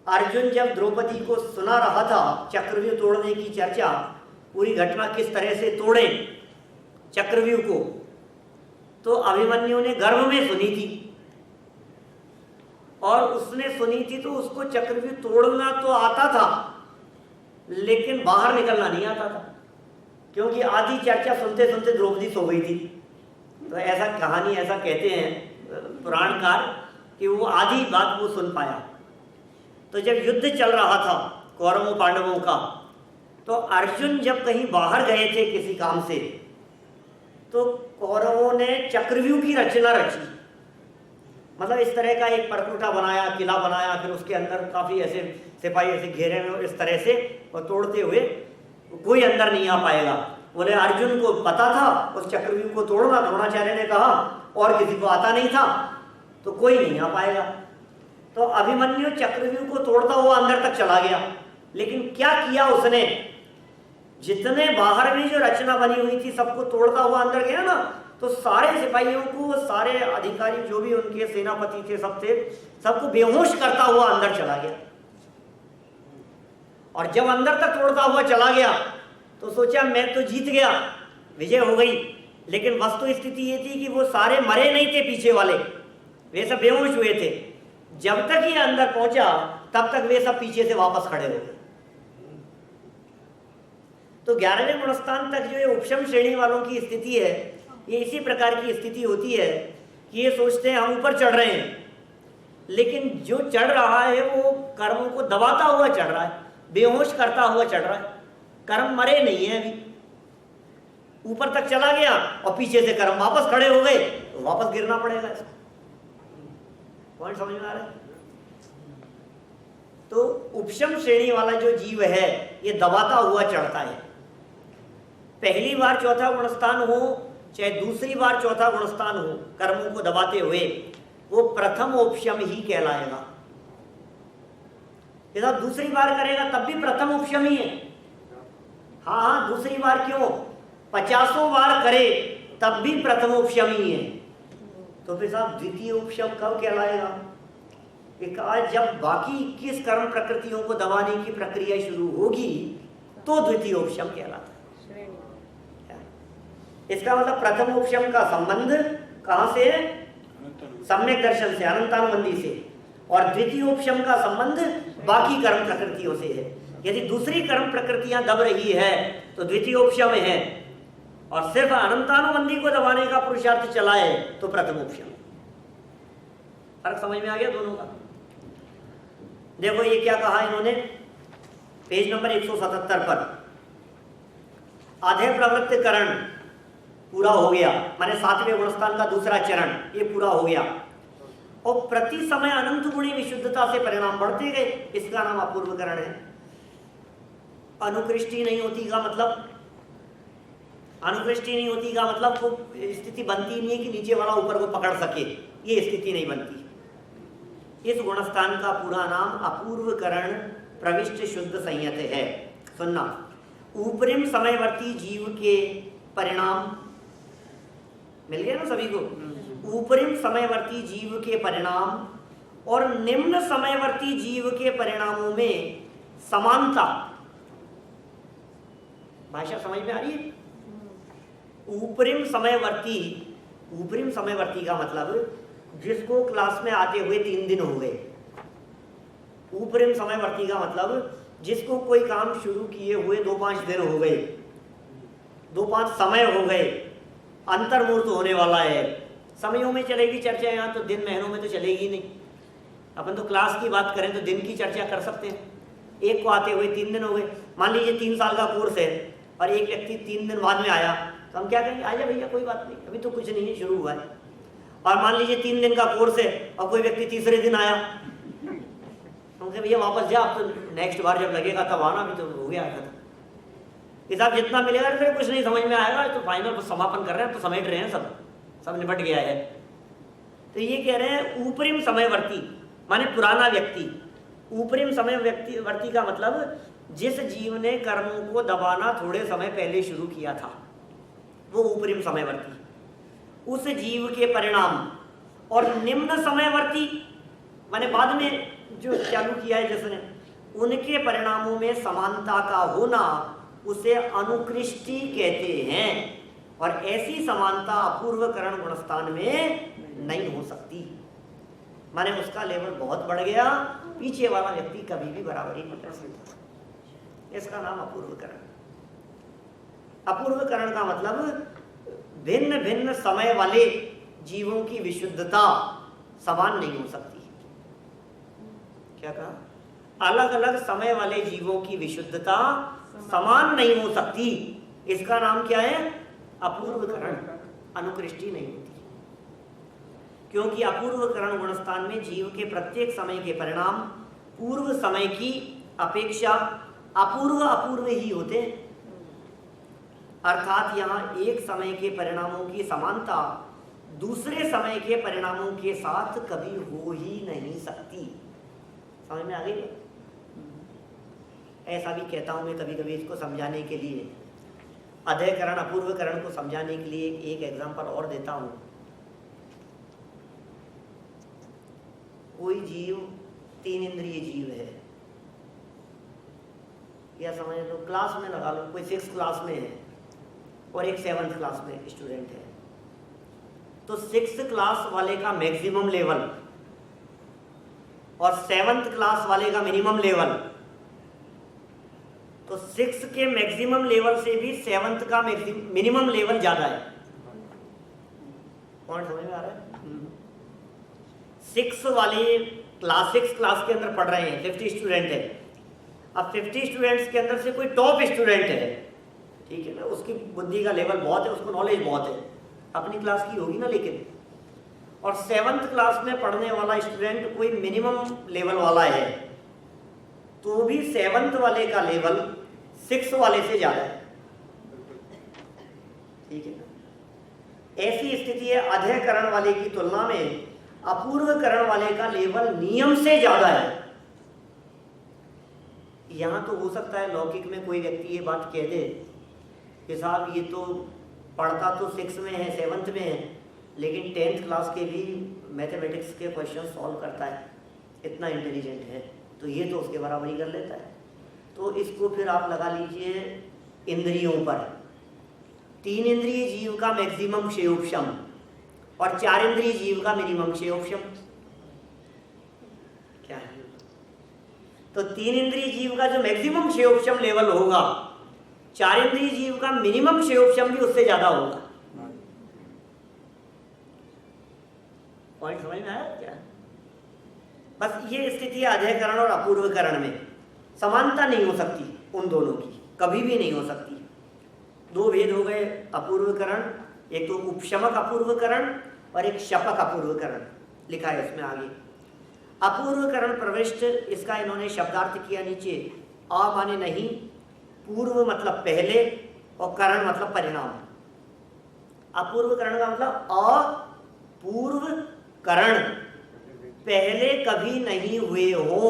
अर्जुन जब द्रौपदी को सुना रहा था चक्रव्यूह तोड़ने की चर्चा, पूरी घटना किस तरह से तोड़े चक्रव्यूह को, तो अभिमन्यु ने गर्भ में सुनी थी, और उसने सुनी थी तो उसको चक्रव्यूह तोड़ना तो आता था लेकिन बाहर निकलना नहीं आता था, क्योंकि आधी चर्चा सुनते सुनते द्रौपदी सो गई थी। तो ऐसा कहानी, ऐसा कहते हैं पुराणकार कि वो आधी बात वो सुन पाया। तो जब युद्ध चल रहा था कौरवों पांडवों का, तो अर्जुन जब कहीं बाहर गए थे किसी काम से, तो कौरवों ने चक्रव्यूह की रचना रची, मतलब इस तरह का एक परकोटा बनाया, किला बनाया, फिर उसके अंदर काफी ऐसे सिपाही ऐसे घेरे में इस तरह से, और तोड़ते हुए कोई अंदर नहीं आ पाएगा। बोले अर्जुन को पता था उस चक्रव्यूह को तोड़ना, द्रोणाचार्य ने कहा, और किसी को आता नहीं था, तो कोई नहीं आ पाएगा। तो अभिमन्यु चक्रव्यूह को तोड़ता हुआ अंदर तक चला गया, लेकिन क्या किया उसने, जितने बाहर में जो रचना बनी हुई थी सबको तोड़ता हुआ अंदर गया ना, तो सारे सिपाहियों को, सारे अधिकारी जो भी उनके सेनापति थे सब थे, सबको बेहोश करता हुआ अंदर चला गया। और जब अंदर तक तोड़ता हुआ चला गया तो सोचा मैं तो जीत गया, विजय हो गई, लेकिन वस्तु स्थिति ये थी कि वो सारे मरे नहीं थे, पीछे वाले वे सब बेहोश हुए थे। जब तक ये अंदर पहुंचा तब तक वे सब पीछे से वापस खड़े हो गए। तो 11वें गुणस्थान तक जो ये उपशम श्रेणी वालों की स्थिति है, ये इसी प्रकार की स्थिति होती है कि ये सोचते हैं हम ऊपर चढ़ रहे हैं, लेकिन जो चढ़ रहा है वो कर्मों को दबाता हुआ चढ़ रहा है, बेहोश करता हुआ चढ़ रहा है। कर्म मरे नहीं है, अभी ऊपर तक चला गया और पीछे से कर्म वापस खड़े हो गए, तो वापस गिरना पड़ेगा। पॉइंट समझ में आ रहा है? तो उपशम श्रेणी वाला जो जीव है ये दबाता हुआ चढ़ता है। पहली बार चौथा गुणस्थान हो चाहे दूसरी बार चौथा गुणस्थान हो, कर्मों को दबाते हुए, वो प्रथम उपशम ही कहलाएगा। यदि दूसरी बार करेगा तब भी प्रथम उपशम ही है। हाँ, दूसरी बार क्यों, 50 बार करे तब भी प्रथम उपशम ही है। तो फिर साहब द्वितीय उपशम कब कहलाएगा? कि जब बाकी 21 कर्म प्रकृतियों को दबाने की प्रक्रिया शुरू होगी तो द्वितीय उपशम कहलाता है। इसका मतलब प्रथम उपशम का संबंध कहां से है? सम्यक दर्शन से, अनंतानुबंधी से, और द्वितीय उपशम का संबंध बाकी कर्म प्रकृतियों से है। यदि दूसरी कर्म प्रकृतियां दब रही है तो द्वितीय उपशम है, और सिर्फ अनंतानुबंधी को दबाने का पुरुषार्थ चलाए तो प्रथम उपशम। फर्क समझ में आ गया दोनों का? देखो ये क्या कहा इन्होंने पेज नंबर 177 पर, आधे प्रवृत्तिकरण पूरा हो गया, माने 7वें गुणस्थान का दूसरा चरण ये पूरा हो गया, और प्रति समय अनंत गुणी विशुद्धता से परिणाम बढ़ते गए, इसका नाम अपूर्वकरण है। अनुकृष्टि नहीं होती का मतलब, अनुकृष्टि नहीं होती का मतलब वो स्थिति बनती नहीं है कि नीचे वाला ऊपर को पकड़ सके, ये स्थिति नहीं बनती। इस गुणस्थान का पूरा नाम अपूर्वकरण प्रविष्ट शुद्ध संयत है। सुनना, ऊपरिम समयवर्ती जीव के परिणाम मिल गया ना सभी को। ऊपरिम समयवर्ती जीव के परिणाम और निम्न समयवर्ती जीव के परिणामों में समानता। भाषा समझ में आ रही है? ऊपरिम समयवर्ती का मतलब जिसको क्लास में आते हुए 3 दिन हो गए। ऊपरिम समयवर्ती का मतलब जिसको कोई काम शुरू किए हुए 2-5 दिन हो गए, 2-5 समय हो गए, अंतर्मुहूर्त होने वाला है। समयों में चलेगी चर्चा, यहाँ तो दिन महीनों में तो चलेगी नहीं। अपन तो क्लास की बात करें तो दिन की चर्चा कर सकते हैं। एक को आते हुए 3 दिन हो गए, मान लीजिए 3 साल का कोर्स है और एक व्यक्ति 3 दिन बाद में आया, तो हम क्या कहेंगे? आजा भैया, कोई बात नहीं, अभी तो कुछ नहीं है, शुरू हुआ है। और मान लीजिए 3 दिन का कोर्स है और कोई व्यक्ति तीसरे दिन आया, हम कहें भैया वापस जा, अब तो नेक्स्ट बार जब लगेगा तब आना, अभी तो हो गया था। हिसाब जितना मिलेगा फिर कुछ नहीं समझ में आएगा, तो फाइनल समापन कर रहे हैं, तो समेट रहे हैं, सब निपट गया है। तो ये कह रहे हैं ऊपरिम समयवर्ती माने पुराना व्यक्ति। ऊपरिम समयवर्ती का मतलब जिस जीव ने कर्मों को दबाना थोड़े समय पहले शुरू किया था, वो ऊपरिम समयवर्ती। उस जीव के परिणाम और निम्न समयवर्ती माने बाद में जो चालू किया है जिसने, उनके परिणामों में समानता का होना उसे अनुकृष्टि कहते हैं। और ऐसी समानता अपूर्वकरण गुणस्थान में नहीं हो सकती। माने उसका लेवल बहुत बढ़ गया, पीछे वाला व्यक्ति कभी भी बराबरी नहीं कर सकता। इसका नाम अपूर्वकरण। अपूर्वकरण का मतलब भिन्न भिन्न समय वाले जीवों की विशुद्धता समान नहीं हो सकती। क्या कहा? अलग अलग समय वाले जीवों की विशुद्धता समान नहीं हो सकती। इसका नाम क्या है? अपूर्वकरण। अनुकृष्टि नहीं होती, क्योंकि अपूर्वकरण गुणस्थान में जीव के प्रत्येक समय के परिणाम पूर्व समय की अपेक्षा अपूर्व ही होते हैं। अर्थात यहाँ एक समय के परिणामों की समानता दूसरे समय के परिणामों के साथ कभी हो ही नहीं सकती। समझ में आ गई? ऐसा भी कहता हूं मैं कभी कभी इसको समझाने के लिए, अध्ययकरण अपूर्वकरण को समझाने के लिए एक एग्जांपल और देता हूं। कोई जीव 3 इंद्रिय जीव है, या समझ लो क्लास में लगा लो, कोई 6th क्लास में है और एक 7th क्लास में स्टूडेंट है, तो 6th क्लास वाले का मैक्सिमम लेवल और 7th क्लास वाले का मिनिमम लेवल, तो 6 के मैक्सिमम लेवल से भी 7th का मिनिमम लेवल ज्यादा है। पॉइंट समझ में आ रहा है? 6 वाले क्लास 6 क्लास के अंदर पढ़ रहे हैं, 50 स्टूडेंट है। अब 50 स्टूडेंट्स के अंदर से कोई टॉप स्टूडेंट है, ठीक है ना, उसकी बुद्धि का लेवल बहुत है, उसको नॉलेज बहुत है, अपनी क्लास की होगी ना, लेकिन और 7th क्लास में पढ़ने वाला स्टूडेंट कोई मिनिमम लेवल वाला है, तो भी 7th वाले का लेवल 6 वाले से ज्यादा है, ठीक है ना। ऐसी स्थिति है अध्ययकरण वाले की तुलना में अपूर्वकरण वाले का लेवल नियम से ज्यादा है। यहां तो हो सकता है लौकिक में कोई व्यक्ति ये बात कह दे कि साहब ये तो पढ़ता तो 6 में है, 7th में है, लेकिन 10th क्लास के भी मैथमेटिक्स के क्वेश्चन सॉल्व करता है, इतना इंटेलिजेंट है, तो ये तो उसके बराबरी कर लेता है। तो इसको फिर आप लगा लीजिए इंद्रियों पर। 3 इंद्रिय जीव का मैक्सिमम क्षयोपशम और 4 इंद्रिय जीव का मिनिमम क्षयोपशम क्या है? तो 3 इंद्रिय जीव का जो मैक्सिमम क्षयोपशम लेवल होगा, 4 इंद्रिय जीव का मिनिमम क्षयोपशम भी उससे ज्यादा होगा। पॉइंट समझ में आया क्या? बस ये स्थिति है अध्ययकरण और अपूर्वकरण में। समानता नहीं हो सकती उन दोनों की, कभी भी नहीं हो सकती। 2 भेद हो गए अपूर्वकरण, एक तो उपशमक अपूर्वकरण और एक शपक अपूर्वकरण लिखा है इसमें आगे। अपूर्वकरण प्रविष्ट, इसका इन्होंने शब्दार्थ किया नीचे, अ माने नहीं, पूर्व मतलब पहले और करण मतलब परिणाम। अपूर्वकरण का मतलब अपूर्व करण, पहले कभी नहीं हुए हो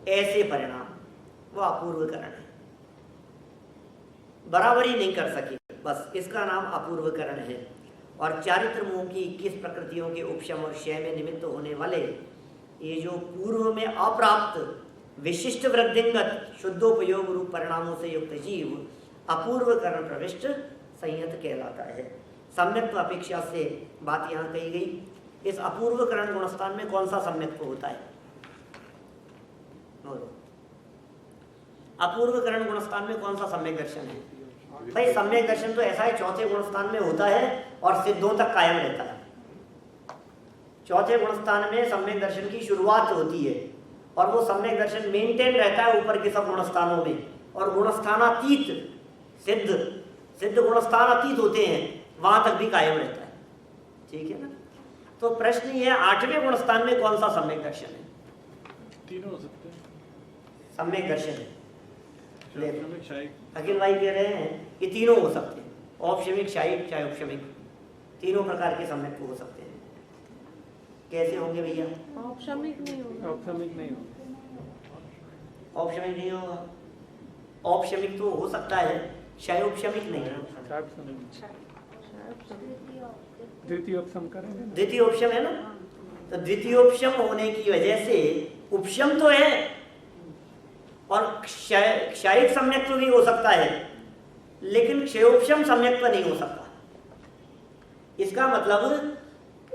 ऐसे परिणाम। वो अपूर्वकरण है, बराबरी नहीं कर सकी, बस इसका नाम अपूर्वकरण है। और चारित्र मोह की 21 प्रकृतियों के उपशम और क्षय में निमित्त होने वाले ये जो पूर्व में अप्राप्त विशिष्ट वृद्धिंगत शुद्धोपयोग रूप परिणामों से युक्त जीव अपूर्वकरण प्रविष्ट संयत कहलाता है। सम्यक्त्व अपेक्षा से बात यहाँ कही गई। इस अपूर्वकरण गुणस्थान में कौन सा सम्यक्त्व होता है? अपूर्वकरण गुणस्थान में कौन सा सम्यक दर्शन है? भाई सम्यक दर्शन तो ऐसा है, चौथे गुणस्थान में होता है और सिद्धों तक कायम रहता है। चौथे गुणस्थान में सम्यक दर्शन की शुरुआत होती है और वो सम्यक दर्शन मेंटेन रहता है ऊपर के सब गुणस्थानों में, और गुणस्थानातीत सिद्ध गुणस्थानातीत होते हैं, वहां तक भी कायम रहता है। ठीक है ना? तो प्रश्न ये है, 8वें गुणस्थान में कौन सा सम्यक दर्शन है? तीनों हो सकते हैं। सम्यक दर्शन है। औपशमिक, क्षयिक। अखिल भाई कह रहे हैं कि तीनों हो सकते हैं, औपशमिक, क्षयिक, चाहे उपशमिक, तीनों प्रकार के सम्यक हो सकते हैं। कैसे होंगे भैया? औपशमिक नहीं होगा। औपशमिक नहीं होगा। औपशमिक नहीं होगा। औपशमिक तो हो सकता है, क्षय उपशमिक नहीं। द्वितीय उपशम करेंगे। द्वितीय उपशम है ना, तो द्वितीय उपशम होने की वजह से उपशम तो है और क्षयिक सम्यक्त्व भी हो सकता है, लेकिन क्षयोपशम सम्यक्त्व नहीं हो सकता। इसका मतलब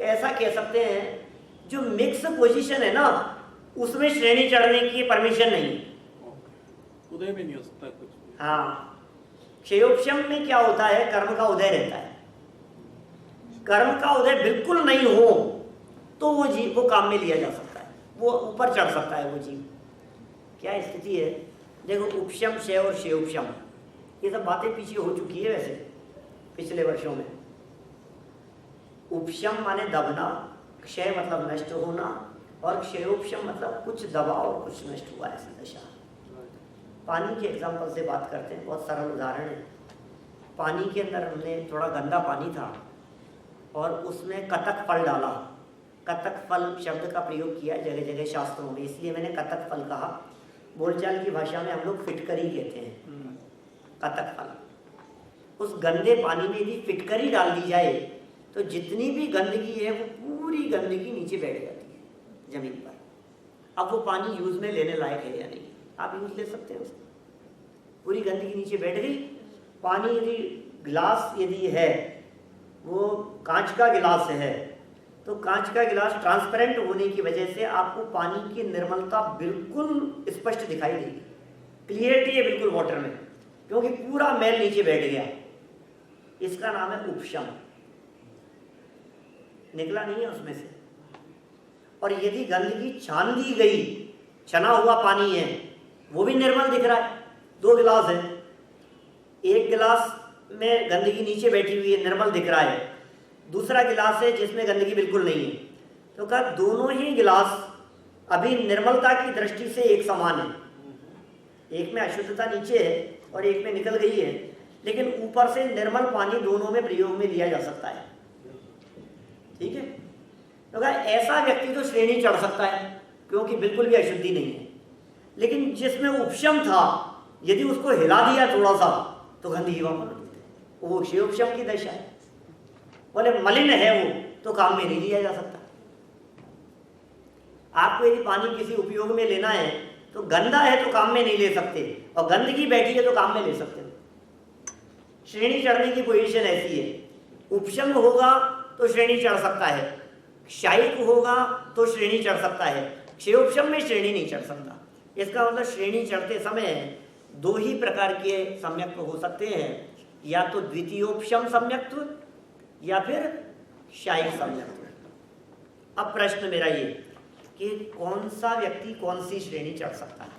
ऐसा कह सकते हैं, जो मिक्स पोजीशन है ना, उसमें श्रेणी चढ़ने की परमिशन नहीं। उदय भी नहीं हो सकता कुछ। हाँ, क्षयोपशम में क्या होता है, कर्म का उदय रहता है। कर्म का उदय बिल्कुल नहीं हो तो वो जीव को काम में लिया जा सकता है, वो ऊपर चढ़ सकता है वो जीव। क्या स्थिति है? देखो, उपशम, क्षय और क्षयोपशम, ये सब बातें पीछे हो चुकी है वैसे पिछले वर्षों में। उपशम माने दबना, क्षय मतलब नष्ट होना, और क्षयोपशम मतलब कुछ दबा और कुछ नष्ट हुआ, ऐसी दशा। पानी के एग्जाम्पल से बात करते हैं, बहुत सरल उदाहरण है। पानी के अंदर हमने थोड़ा गंदा पानी था और उसमें कतक फल डाला। कतक फल शब्द का प्रयोग किया जगह जगह शास्त्रों में, इसलिए मैंने कतक फल कहा। बोलचाल की भाषा में हम लोग फिटकरी कहते हैं, कतक फल। उस गंदे पानी में यदि फिटकरी डाल दी जाए तो जितनी भी गंदगी है वो पूरी गंदगी नीचे बैठ जाती है जमीन पर। अब वो पानी यूज में लेने लायक है या नहीं, आप यूज ले सकते हैं उसको। पूरी गंदगी नीचे बैठ गई। पानी यदि गिलास यदि है, वो कांच का गिलास है, तो कांच का गिलास ट्रांसपेरेंट होने की वजह से आपको पानी की निर्मलता बिल्कुल स्पष्ट दिखाई देगी। क्लियरिटी है बिल्कुल वाटर में, क्योंकि पूरा मैल नीचे बैठ गया। इसका नाम है उपशम, निकला नहीं है उसमें से। और यदि गंदगी छान दी गई, छना हुआ पानी है, वो भी निर्मल दिख रहा है। 2 गिलास है, एक गिलास में गंदगी नीचे बैठी हुई है, निर्मल दिख रहा है। दूसरा गिलास है जिसमें गंदगी बिल्कुल नहीं है। तो कहा दोनों ही गिलास अभी निर्मलता की दृष्टि से एक समान है। एक में अशुद्धता नीचे है और एक में निकल गई है, लेकिन ऊपर से निर्मल पानी दोनों में प्रयोग में लिया जा सकता है। ठीक है? तो कहा ऐसा व्यक्ति तो श्रेणी चढ़ सकता है क्योंकि बिल्कुल भी अशुद्धि नहीं है। लेकिन जिसमें उपशम था, यदि उसको हिला दिया थोड़ा सा तो गंदगी वापस, वो क्षयोपशम की दशा है। बोले मलिन है वो, तो काम में नहीं लिया जा सकता। आपको यदि पानी किसी उपयोग में लेना है तो गंदा है तो काम में नहीं ले सकते, और गंदगी बैठी है तो काम में ले सकते हो। श्रेणी चढ़ने की पोजीशन ऐसी है। उपशम होगा तो श्रेणी चढ़ सकता है, क्षयिक होगा तो श्रेणी चढ़ सकता है, क्षयोपशम में श्रेणी नहीं चढ़ सकता। इसका मतलब श्रेणी चढ़ते समय 2 ही प्रकार के सम्यक्त्व हो सकते हैं, या तो द्वितीयोपशम सम्यक्त्व या फिर क्षयिक सम्यक्त्व। अब प्रश्न मेरा ये कि कौन सा व्यक्ति कौन सी श्रेणी चढ़ सकता है?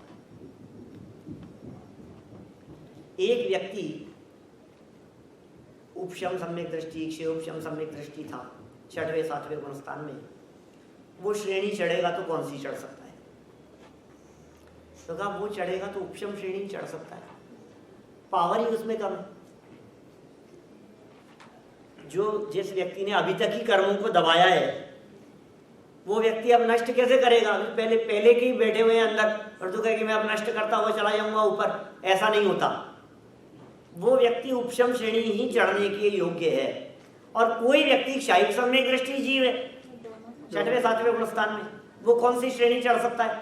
एक व्यक्ति उपशम सम्यक दृष्टि, क्षयोपशम सम्यक दृष्टि था 6वें 7वें गुणस्थान में, वो श्रेणी चढ़ेगा तो कौन सी चढ़ सकता है? तो कहा वो चढ़ेगा तो उपशम श्रेणी चढ़ सकता है, पावर ही उसमें कम है। जो जिस व्यक्ति ने अभी तक ही कर्मों को दबाया है, वो व्यक्ति अब नष्ट कैसे करेगा? पहले पहले के ही बैठे हुए हैं अंदर और तो कहे कि मैं अब नष्ट करता हुआ चला जाऊंगा ऊपर, ऐसा नहीं होता। वो व्यक्ति उपशम श्रेणी ही चढ़ने के योग्य है। और कोई व्यक्ति क्षायिक सम्यक दृष्टि जीव है 6वें 7वें गुण स्थान में, वो कौन सी श्रेणी चढ़ सकता है?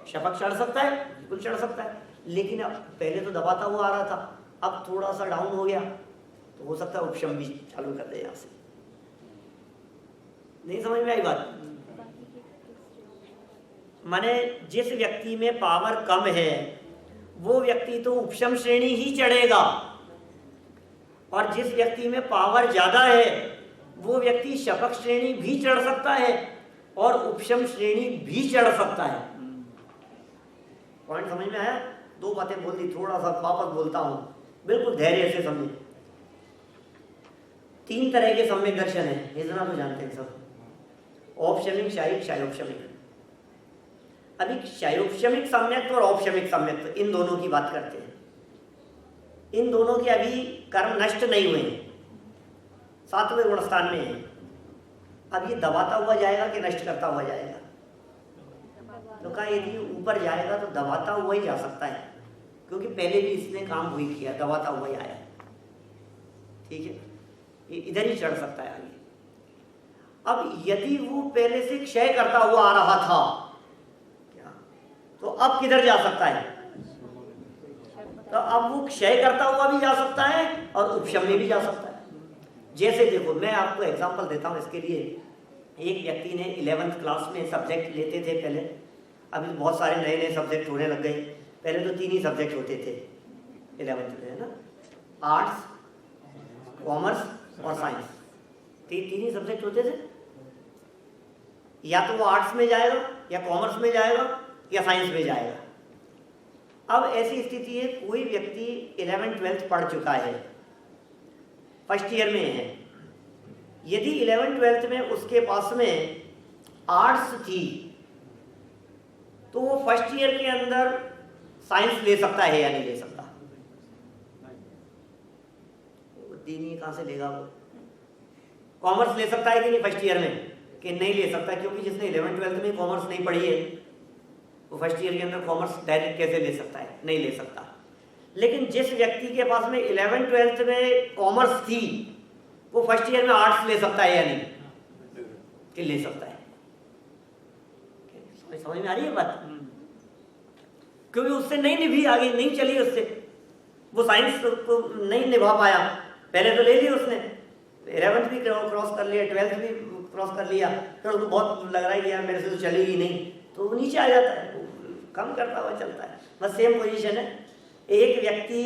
शपक चढ़ सकता है, बिल्कुल चढ़ सकता है। लेकिन अब पहले तो दबाता हुआ आ रहा था, अब थोड़ा सा डाउन हो गया तो हो सकता है उपशम भी चालू कर दे। यहाँ से नहीं समझ में आई बात? माने जिस व्यक्ति में पावर कम है वो व्यक्ति तो उपशम श्रेणी ही चढ़ेगा, और जिस व्यक्ति में पावर ज्यादा है वो व्यक्ति शपक श्रेणी भी चढ़ सकता है और उपशम श्रेणी भी चढ़ सकता है। पॉइंट समझ में आया? दो बातें बोल दी, थोड़ा सा वापस बोलता हूं, बिल्कुल धैर्य से समझे। 3 तरह के सम्यक दर्शन है, इतना तो जानते हैं सब, औपशमिक, क्षायिक, क्षायोपशमिक। अभी क्षायोपशमिक सम्यक और औपशमिक सम्यक, इन दोनों की बात करते हैं। इन दोनों के अभी कर्म नष्ट नहीं हुए हैं, 7वें गुण स्थान में है। अब ये दबाता हुआ जाएगा कि नष्ट करता हुआ जाएगा? तो कहा यदि ऊपर जाएगा तो दबाता हुआ ही जा सकता है, क्योंकि पहले भी इसने काम वही किया, दबाता हुआ ही आया। ठीक है, ये इधर ही चढ़ सकता है आगे। अब यदि वो पहले से क्षय करता हुआ आ रहा था क्या, तो अब किधर जा सकता है? तो अब वो क्षय करता हुआ भी जा सकता है और उपशम में भी जा सकता है। जैसे देखो, मैं आपको एग्जांपल देता हूँ इसके लिए। एक व्यक्ति ने 11th क्लास में सब्जेक्ट लेते थे पहले, अभी बहुत सारे नए नए सब्जेक्ट होने लग गए। पहले तो 3 ही सब्जेक्ट होते थे 11th में, है ना, आर्ट्स, कॉमर्स और साइंस, 3 ही सब्जेक्ट होते थे। या तो वो आर्ट्स में जाएगा या कॉमर्स में जाएगा या साइंस में जाएगा। अब ऐसी स्थिति है, कोई व्यक्ति 11th 12th पढ़ चुका है, फर्स्ट ईयर में है, यदि 11th 12th में उसके पास में आर्ट्स थी तो वो फर्स्ट ईयर के अंदर साइंस ले सकता है या नहीं ले सकता? दीनी कहां से लेगा वो? कॉमर्स ले सकता है कि नहीं फर्स्ट ईयर में? कि नहीं ले सकता, क्योंकि जिसने 11th 12th में कॉमर्स नहीं पढ़ी है वो फर्स्ट ईयर के अंदर कॉमर्स डायरेक्ट कैसे ले सकता है? नहीं ले सकता। लेकिन जिस व्यक्ति के पास में 11th 12th में कॉमर्स थी वो फर्स्ट ईयर में आर्ट्स ले सकता है या नहीं? कि ले सकता है। समझ में आ रही है बात? क्योंकि उससे नहीं निभी, आगे नहीं चली उससे, वो साइंस को नहीं निभा पाया। पहले तो ले ली उसने, 11th भी क्रॉस कर लिया, 12th भी क्रॉस कर लिया, फिर उसको बहुत लग रहा है कि यार मेरे से तो चलेगी नहीं, तो वो नीचे आ जाता है, कम करता हुआ चलता है। बस सेम पोजीशन है। एक व्यक्ति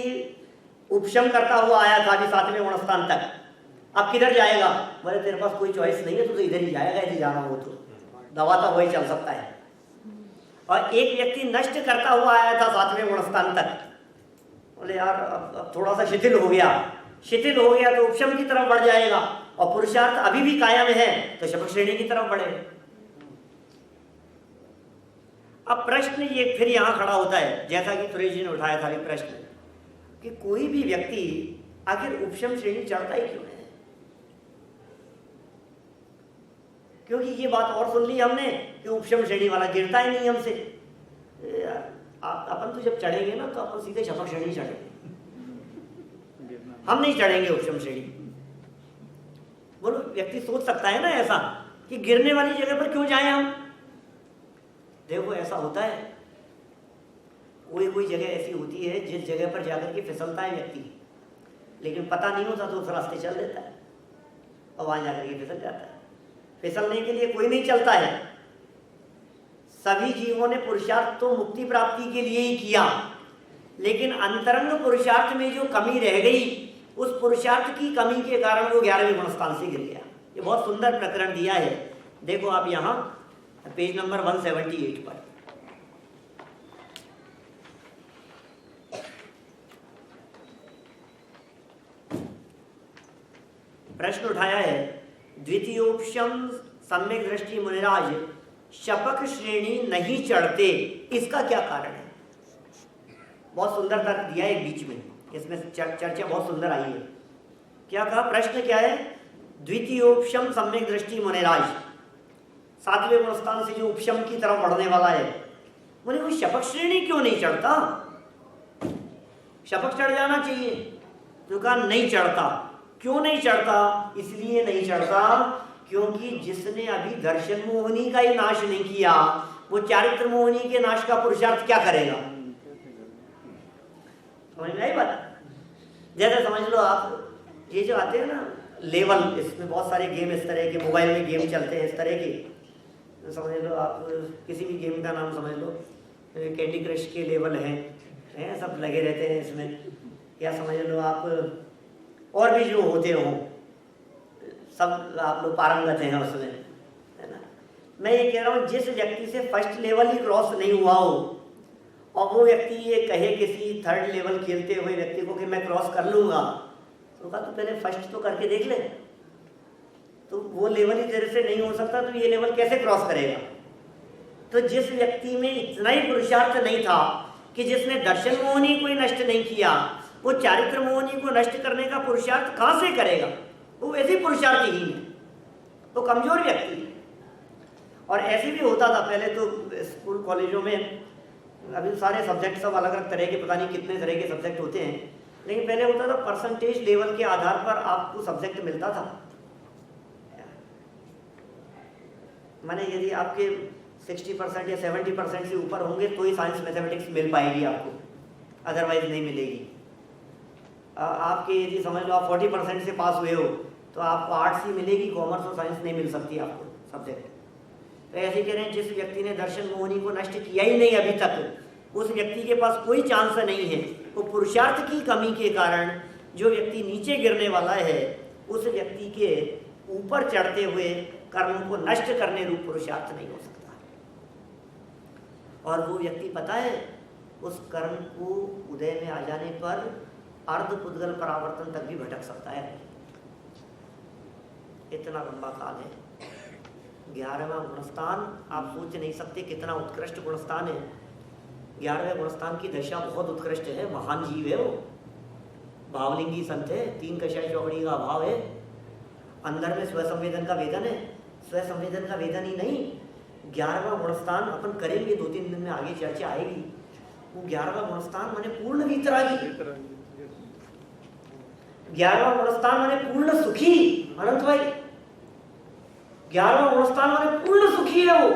उपशम करता हुआ आया था अभी 7वें गुण स्थान तक, अब किधर जाएगा? बोले तेरे पास कोई चॉइस नहीं है, तो इधर ही जाएगा, यदि जाना हो तो दबाता हुआ ही चल सकता है। और एक व्यक्ति नष्ट करता हुआ आया था 7वें गुण स्थान तक, बोले यार अब थोड़ा सा शिथिल हो गया तो उपशम की तरफ बढ़ जाएगा, और पुरुषार्थ अभी भी कायम है तो शपथ श्रेणी की तरफ बढ़ेगा। अब प्रश्न ये फिर यहां खड़ा होता है, जैसा कि सुरेश जी ने उठाया था अभी प्रश्न, कि कोई भी व्यक्ति आखिर उपशम श्रेणी चढ़ता ही क्यों है? क्योंकि ये बात और सुन ली हमने कि उपशम श्रेणी वाला गिरता ही नहीं हमसे। अपन तो जब चढ़ेंगे ना तो अपन सीधे शपथ श्रेणी चढ़ेंगे, हम नहीं चढ़ेंगे उपशम श्रेणी। बोलो, व्यक्ति सोच सकता है ना ऐसा कि गिरने वाली जगह पर क्यों जाएं हम? देखो ऐसा होता है, कोई जगह ऐसी होती है जिस जगह पर जाकर के फिसलता है व्यक्ति, लेकिन पता नहीं होता तो उस रास्ते चल देता है और वहां जाकर के फिसल जाता है। फिसलने के लिए कोई नहीं चलता है। सभी जीवों ने पुरुषार्थ तो मुक्ति प्राप्ति के लिए ही किया, लेकिन अंतरंग पुरुषार्थ में जो कमी रह गई, उस पुरुषार्थ की कमी के कारण वो 11वें गुण स्थान से गिर गया। ये बहुत सुंदर प्रकरण दिया है, देखो आप यहाँ पेज नंबर 178 पर। प्रश्न उठाया है, द्वितीयोपशम सम्यक दृष्टि मुनिराज शपक श्रेणी नहीं चढ़ते, इसका क्या कारण है? बहुत सुंदर तर्क दिया है बीच में, इसमें चर्चा बहुत सुंदर आई है। क्या कहा? प्रश्न क्या है? द्वितीयोपशम सम्यक दृष्टि मुनिराज सातवें गुणस्थान से जो उपशम की तरफ बढ़ने वाला है, बोले वो शपथ श्रेणी क्यों नहीं चढ़ता? शपथ चढ़ जाना चाहिए। तो कहा नहीं चढ़ता। क्यों नहीं चढ़ता? इसलिए नहीं चढ़ता क्योंकि जिसने अभी दर्शन मोहिनी का ही नाश नहीं किया, वो चारित्र मोहिनी के नाश का पुरुषार्थ क्या करेगा? समझ में आई बात? जैसे समझ लो आप, ये जो आते हैं ना लेवल, इसमें बहुत सारे गेम इस तरह के, मोबाइल में गेम चलते हैं इस तरह के, समझ लो आप किसी भी गेम का नाम समझ लो, कैंडी क्रश के लेवल हैं, सब लगे रहते हैं इसमें, या समझ लो आप और भी जो होते हों, सब आप लोग पारंगत हैं उसमें, है ना। मैं ये कह रहा हूँ जिस व्यक्ति से फर्स्ट लेवल ही क्रॉस नहीं हुआ हो और वो व्यक्ति ये कहे किसी थर्ड लेवल खेलते हुए व्यक्ति को कि मैं क्रॉस कर लूँगा, तो कहा तो पहले फर्स्ट तो करके देख ले। तो वो लेवल ही तेरे से नहीं हो सकता तो ये लेवल कैसे क्रॉस करेगा? तो जिस व्यक्ति में इतना ही पुरुषार्थ नहीं था कि जिसने दर्शन मोहिनी को ही नष्ट नहीं किया, वो चारित्र मोहिनी को नष्ट करने का पुरुषार्थ कहाँ से करेगा? वो वैसे ही पुरुषार्थहीन है, तो कमजोर व्यक्ति है। और ऐसे भी होता था पहले तो स्कूल कॉलेजों में, अभी सारे सब्जेक्ट सब अलग अलग तरह के, पता नहीं कितने तरह के सब्जेक्ट होते हैं, लेकिन पहले होता था परसेंटेज लेवल के आधार पर आपको सब्जेक्ट मिलता था। माने यदि आपके 60% या 70% से ऊपर होंगे तो ही साइंस मैथमेटिक्स मिल पाएगी आपको, अदरवाइज नहीं मिलेगी। आपके यदि समझ लो आप 40% से पास हुए हो तो आपको आर्ट्स ही मिलेगी, कॉमर्स और साइंस नहीं मिल सकती आपको सब्जेक्ट। तो ऐसे कह रहे हैं जिस व्यक्ति ने दर्शन मोहिनी को नष्ट किया ही नहीं अभी तक, उस व्यक्ति के पास कोई चांस नहीं है। वो पुरुषार्थ की कमी के कारण जो व्यक्ति नीचे गिरने वाला है, उस व्यक्ति के ऊपर चढ़ते हुए कर्म को नष्ट करने रूप पुरुषार्थ नहीं हो सकता। और वो व्यक्ति पता है उस कर्म को उदय में आ जाने पर अर्ध पुद्गल परावर्तन तक भी भटक सकता है। इतना लंबा काल है। 11वां गुणस्थान आप सोच नहीं सकते कितना उत्कृष्ट गुणस्थान है। 11वें गुणस्थान की दशा बहुत उत्कृष्ट है, महान जीव है वो, भावलिंगी संत है, 3 कषाय चौकड़ी का अभाव है, अंदर में स्वसंवेदन का वेदन है। स्वसंवेदन का वेदन ही नहीं, 11वां गुणस्थान अपन करेंगे 2-3 दिन में, आगे चर्चा आएगी। वो 11वां गुणस्थान माने पूर्ण वीतरागी, 11वां गुणस्थान माने पूर्ण सुखी। अनंत भाई 11वां गुणस्थान माने पूर्ण सुखी है, वो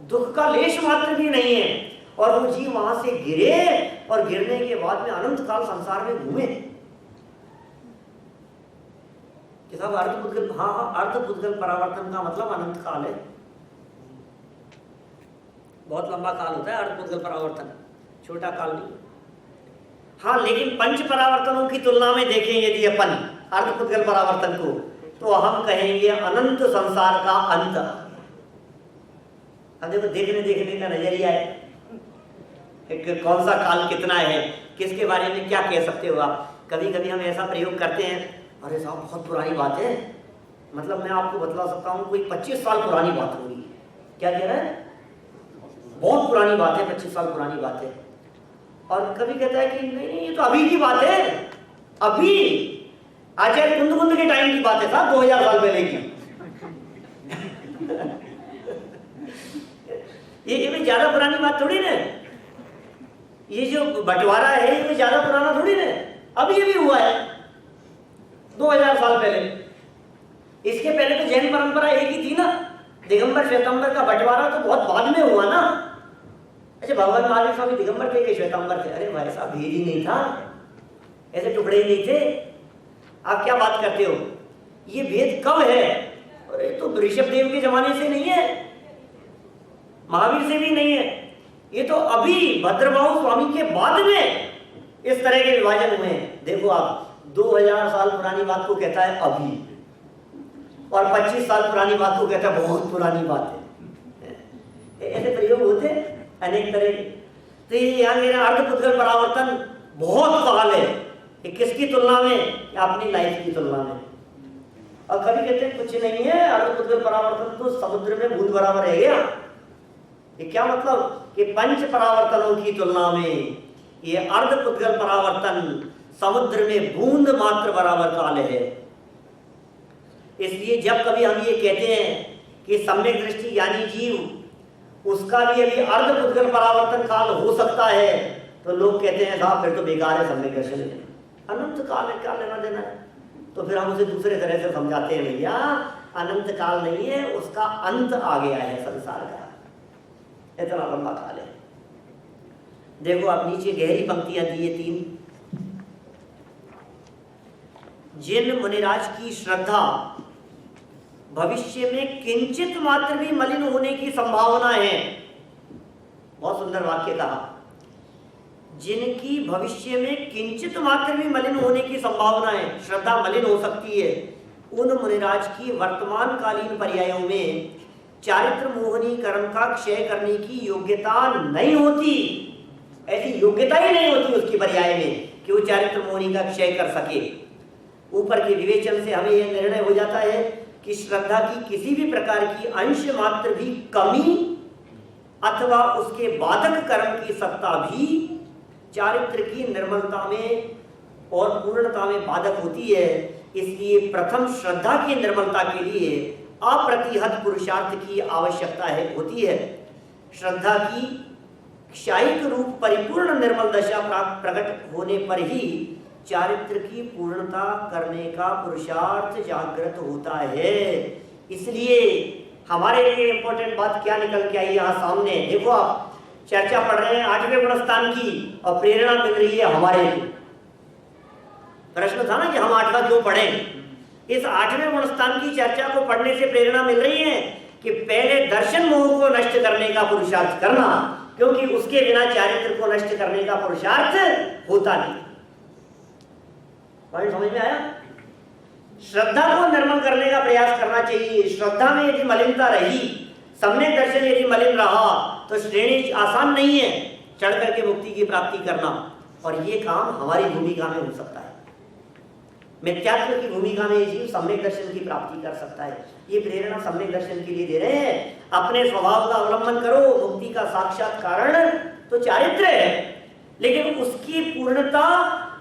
दुख का लेश मात्र भी नहीं है। और वो जीव वहां से गिरे और गिरने के बाद में अनंत काल संसार में घूमे। साहब अर्धपुद्गल, हाँ अर्धपुद्गल परावर्तन का मतलब अनंत काल है, बहुत लंबा काल होता है अर्धपुद्गल परावर्तन, छोटा काल नहीं। हाँ लेकिन पंच परावर्तनों की तुलना में देखें यदि अपन अर्धपुद्गल परावर्तन को, तो हम कहेंगे अनंत संसार का अंत। अब देखो देखने का नजरिया है, कौन सा काल कितना है, किसके बारे में क्या कह सकते हो आप। कभी कभी हम ऐसा प्रयोग करते हैं, अरे साहब बहुत पुरानी बात है, मतलब मैं आपको बतला सकता हूँ कोई 25 साल पुरानी बात होगी। क्या कह रहे हैं? बहुत पुरानी बात है, 25 साल पुरानी बात है। और कभी कहता है कि नहीं ये तो अभी की बात है, अभी आचार्य कुंद के टाइम की बात है साहब, 2000 साल पहले की। ये भी ज्यादा पुरानी बात थोड़ी ना, ये जो बंटवारा है ये ज्यादा पुराना थोड़ी ना, अभी ये भी हुआ है 2000 साल पहले। इसके पहले तो जैन परंपरा एक ही थी ना, दिगंबर श्वेतांबर का बंटवारा तो बहुत बाद में हुआ ना। अच्छा भगवान महावीर स्वामी दिगंबर थे कि श्वेतांबर थे? अरे भाई साहब भेद ही नहीं था, ऐसे टुकड़े ही नहीं थे। आप क्या बात करते हो? ये भेद कब है? अरे तो ऋषभ देव के जमाने से नहीं है, महावीर से भी नहीं है, ये तो अभी भद्रबाहु स्वामी के बाद में इस तरह के विभाजन हुए हैं। देखो आप 2000 साल पुरानी बात को कहता है अभी, और 25 साल पुरानी बात को कहता है बहुत पुरानी बात है। ऐसे प्रयोग होते अनेक तरह के। तो ये यहाँ मेरा अर्धपुद्गल परावर्तन बहुत काल है, ये किसकी तुलना में? अपनी लाइफ की तुलना में। और कभी कहते हैं कुछ नहीं है, अर्धपुद्गल परावर्तन तो समुद्र में बूंद बराबर रह गया। ये क्या मतलब कि पंच परावर्तनों की तुलना में ये अर्धपुद्गल परावर्तन समुद्र में बूंद मात्र बराबर काल है। इसलिए जब कभी हम ये कहते हैं कि सम्यक दृष्टि ज्ञानी जीव उसका भी अभी अर्ध पुद्गल परावर्तन काल हो सकता है, तो लोग कहते हैं साहब फिर तो बेकार है सम्यक दर्शन, अनंत काल है, क्या लेना देना है। तो फिर हम उसे दूसरे तरह से समझाते हैं, भैया अनंत काल नहीं है, उसका अंत आ गया है संसार का, इतना लंबा काल है। देखो आप नीचे गहरी पंक्तियां दी है 3। जिन मुनिराज की श्रद्धा भविष्य में किंचित मात्र भी मलिन होने की संभावना है, बहुत सुंदर वाक्य कहा, जिनकी भविष्य में किंचित मात्र भी मलिन होने की संभावना है, श्रद्धा मलिन हो सकती है, उन मुनिराज की वर्तमान कालीन पर्यायों में चारित्र मोहनी कर्म का क्षय करने की योग्यता नहीं होती, ऐसी योग्यता ही नहीं होती उसकी पर्याय में कि वो चारित्र मोहनी का क्षय कर सके। ऊपर के विवेचन से हमें यह निर्णय हो जाता है कि श्रद्धा की किसी भी प्रकार की अंश मात्र भी कमी अथवा उसके बाधक कर्म की सत्ता भी चारित्र की निर्मलता में और पूर्णता में बाधक होती है। इसलिए प्रथम श्रद्धा की निर्मलता के लिए अप्रतिहत पुरुषार्थ की आवश्यकता होती है। श्रद्धा की क्षायिक रूप परिपूर्ण निर्मल दशा प्रकट होने पर ही चारित्र की पूर्णता करने का पुरुषार्थ जागृत होता है। इसलिए हमारे लिए इंपॉर्टेंट बात क्या निकल के आई यहाँ सामने, देखो आप चर्चा पढ़ रहे हैं 8वें गुणस्थान की और प्रेरणा मिल रही है हमारे को। प्रश्न था ना कि हम 8वां क्यों पढ़ें। इस 8वें गुणस्थान की चर्चा को पढ़ने से प्रेरणा मिल रही है कि पहले दर्शन मोह को नष्ट करने का पुरुषार्थ करना, क्योंकि उसके बिना चारित्र को नष्ट करने का पुरुषार्थ होता नहीं। पॉइंट समझ में आया? श्रद्धा को निर्मल करने का प्रयास करना चाहिए। श्रद्धा में यदि मलिनता रही, सम्यक दर्शन यदि मलिन रहा, तो श्रेणी आसान नहीं है चढ़ करके मुक्ति की प्राप्ति करना, और ये काम हमारी भूमिका में हो सकता है। मिथ्यात्व की भूमिका में जीव सम्यक दर्शन की प्राप्ति कर सकता है। ये प्रेरणा सम्यक दर्शन के लिए दे रहे हैं। अपने स्वभाव का अवलंबन करो, मुक्ति का साक्षात कारण तो चारित्र है, लेकिन उसकी पूर्णता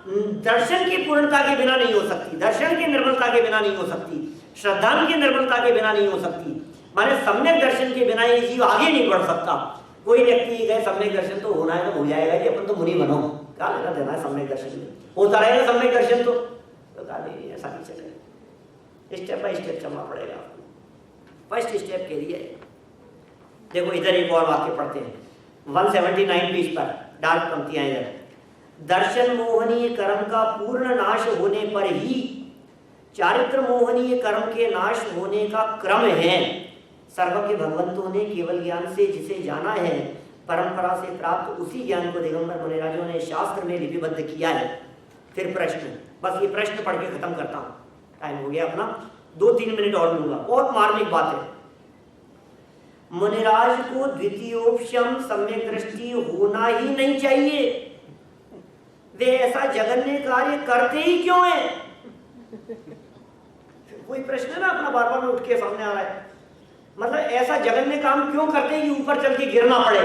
दर्शन की पूर्णता के बिना नहीं हो सकती, दर्शन की निर्मलता के बिना नहीं हो सकती, श्रद्धा की निर्मलता के बिना नहीं हो सकती। माने सम्यक दर्शन के बिना ये जीव आगे नहीं बढ़ सकता। कोई व्यक्ति कहे सम्यक दर्शन तो होना है तो हो जाएगा कि अपन तो मुनि बनो, क्या लेना देना है सम्यक दर्शन में, होता रहेगा सम्यक दर्शन तो नहीं, ऐसा नहीं चलेगा। स्टेप बाय स्टेप चलना पड़ेगा आपको। फर्स्ट स्टेप के लिए देखो इधर एक और वाक्य पढ़ते हैं 179 पेज पर, डार्क पंक्तियां इधर। दर्शन मोहनीय कर्म का पूर्ण नाश होने पर ही चारित्र मोहनीय कर्म के नाश होने का क्रम है। सर्वज्ञ भगवंतों ने केवल ज्ञान से जिसे जाना है, परंपरा से प्राप्त उसी ज्ञान को दिगंबर मुनिराजों ने शास्त्र में लिपिबद्ध किया है। फिर प्रश्न, बस ये प्रश्न पढ़ के खत्म करता हूं, टाइम हो गया अपना, 2-3 मिनट और लूंगा, बहुत मार्मिक बात है। मुनिराज को द्वितीयोपशम सम्यक दृष्टि होना ही नहीं चाहिए। वे ऐसा जघन्य कार्य करते ही क्यों है? कोई प्रश्न है ना अपना, बार बार उठ के सामने आ रहा है। मतलब ऐसा जघन्य काम क्यों करते कि ऊपर चल के गिरना पड़े?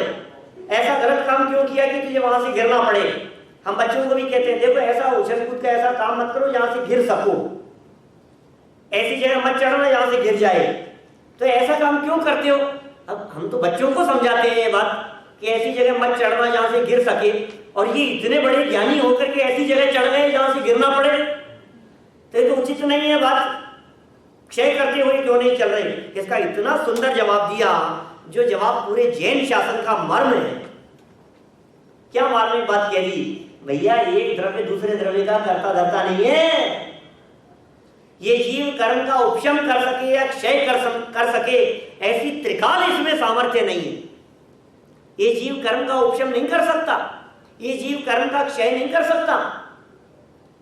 ऐसा गलत काम क्यों किया कि तुझे वहां से गिरना पड़े? हम बच्चों को भी कहते हैं देखो ऐसा उछल कूद का ऐसा काम मत करो जहां से गिर सको, ऐसी जगह मत चढ़ना जहां से गिर जाए। तो ऐसा काम क्यों करते हो? अब हम तो बच्चों को समझाते हैं ये बात कि ऐसी जगह मत चढ़ना जहां से गिर सके, और ये इतने बड़े ज्ञानी होकर के ऐसी जगह चढ़ गए जहां से गिरना पड़े, तो ये तो उचित नहीं है बात। क्षय करते हुए क्यों नहीं चल रही? इसका इतना सुंदर जवाब दिया, जो जवाब पूरे जैन शासन का मर्म है। क्या मार्मिक बात कह दी? भैया एक द्रव्य दूसरे द्रव्य का कर्ता धर्ता नहीं है। ये जीव कर्म का उपशम कर सके या क्षय कर सके, ऐसी त्रिकाल इसमें सामर्थ्य नहीं है। ये जीव कर्म का उपशम नहीं कर सकता, ये जीव कर्म का क्षय नहीं कर सकता,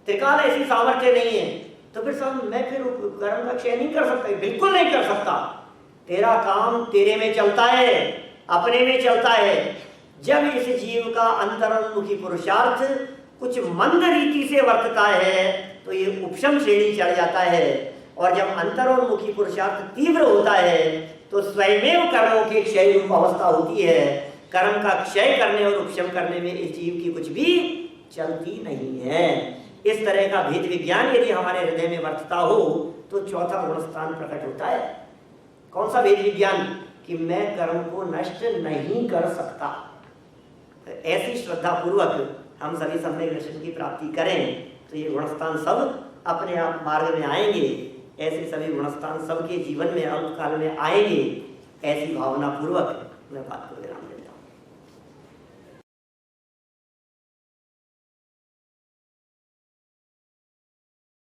त्रिकाल ऐसी सामर्थ्य नहीं है। तो फिर मैं फिर कर्म का क्षय नहीं कर सकता, बिल्कुल नहीं कर सकता। तेरा काम तेरे में चलता है, अपने में चलता है। जब इस जीव का अंतरोन्मुखी पुरुषार्थ कुछ मंद रीति से वर्तता है तो ये उपशम श्रेणी चढ़ जाता है, और जब अंतरोन्मुखी पुरुषार्थ तीव्र होता है तो स्वयमेव कर्मों की क्षय रूप अवस्था होती है। कर्म का क्षय करने और उपशम करने में इस जीव की कुछ भी चलती नहीं है। इस तरह का भेद विज्ञान यदि हमारे हृदय में वर्तता हो तो चौथा गुणस्थान प्रकट होता है। कौन सा वेद विज्ञान? कि मैं कर्म को नष्ट नहीं कर सकता। तो ऐसी श्रद्धा पूर्वक हम सभी सम्यक दर्शन की प्राप्ति करें तो ये गुणस्थान सब अपने आप मार्ग में आएंगे। ऐसे सभी गुणस्थान सबके जीवन में अल्पकाल में आएंगे। ऐसी भावना पूर्वक मैं बात को विराम देता हूं।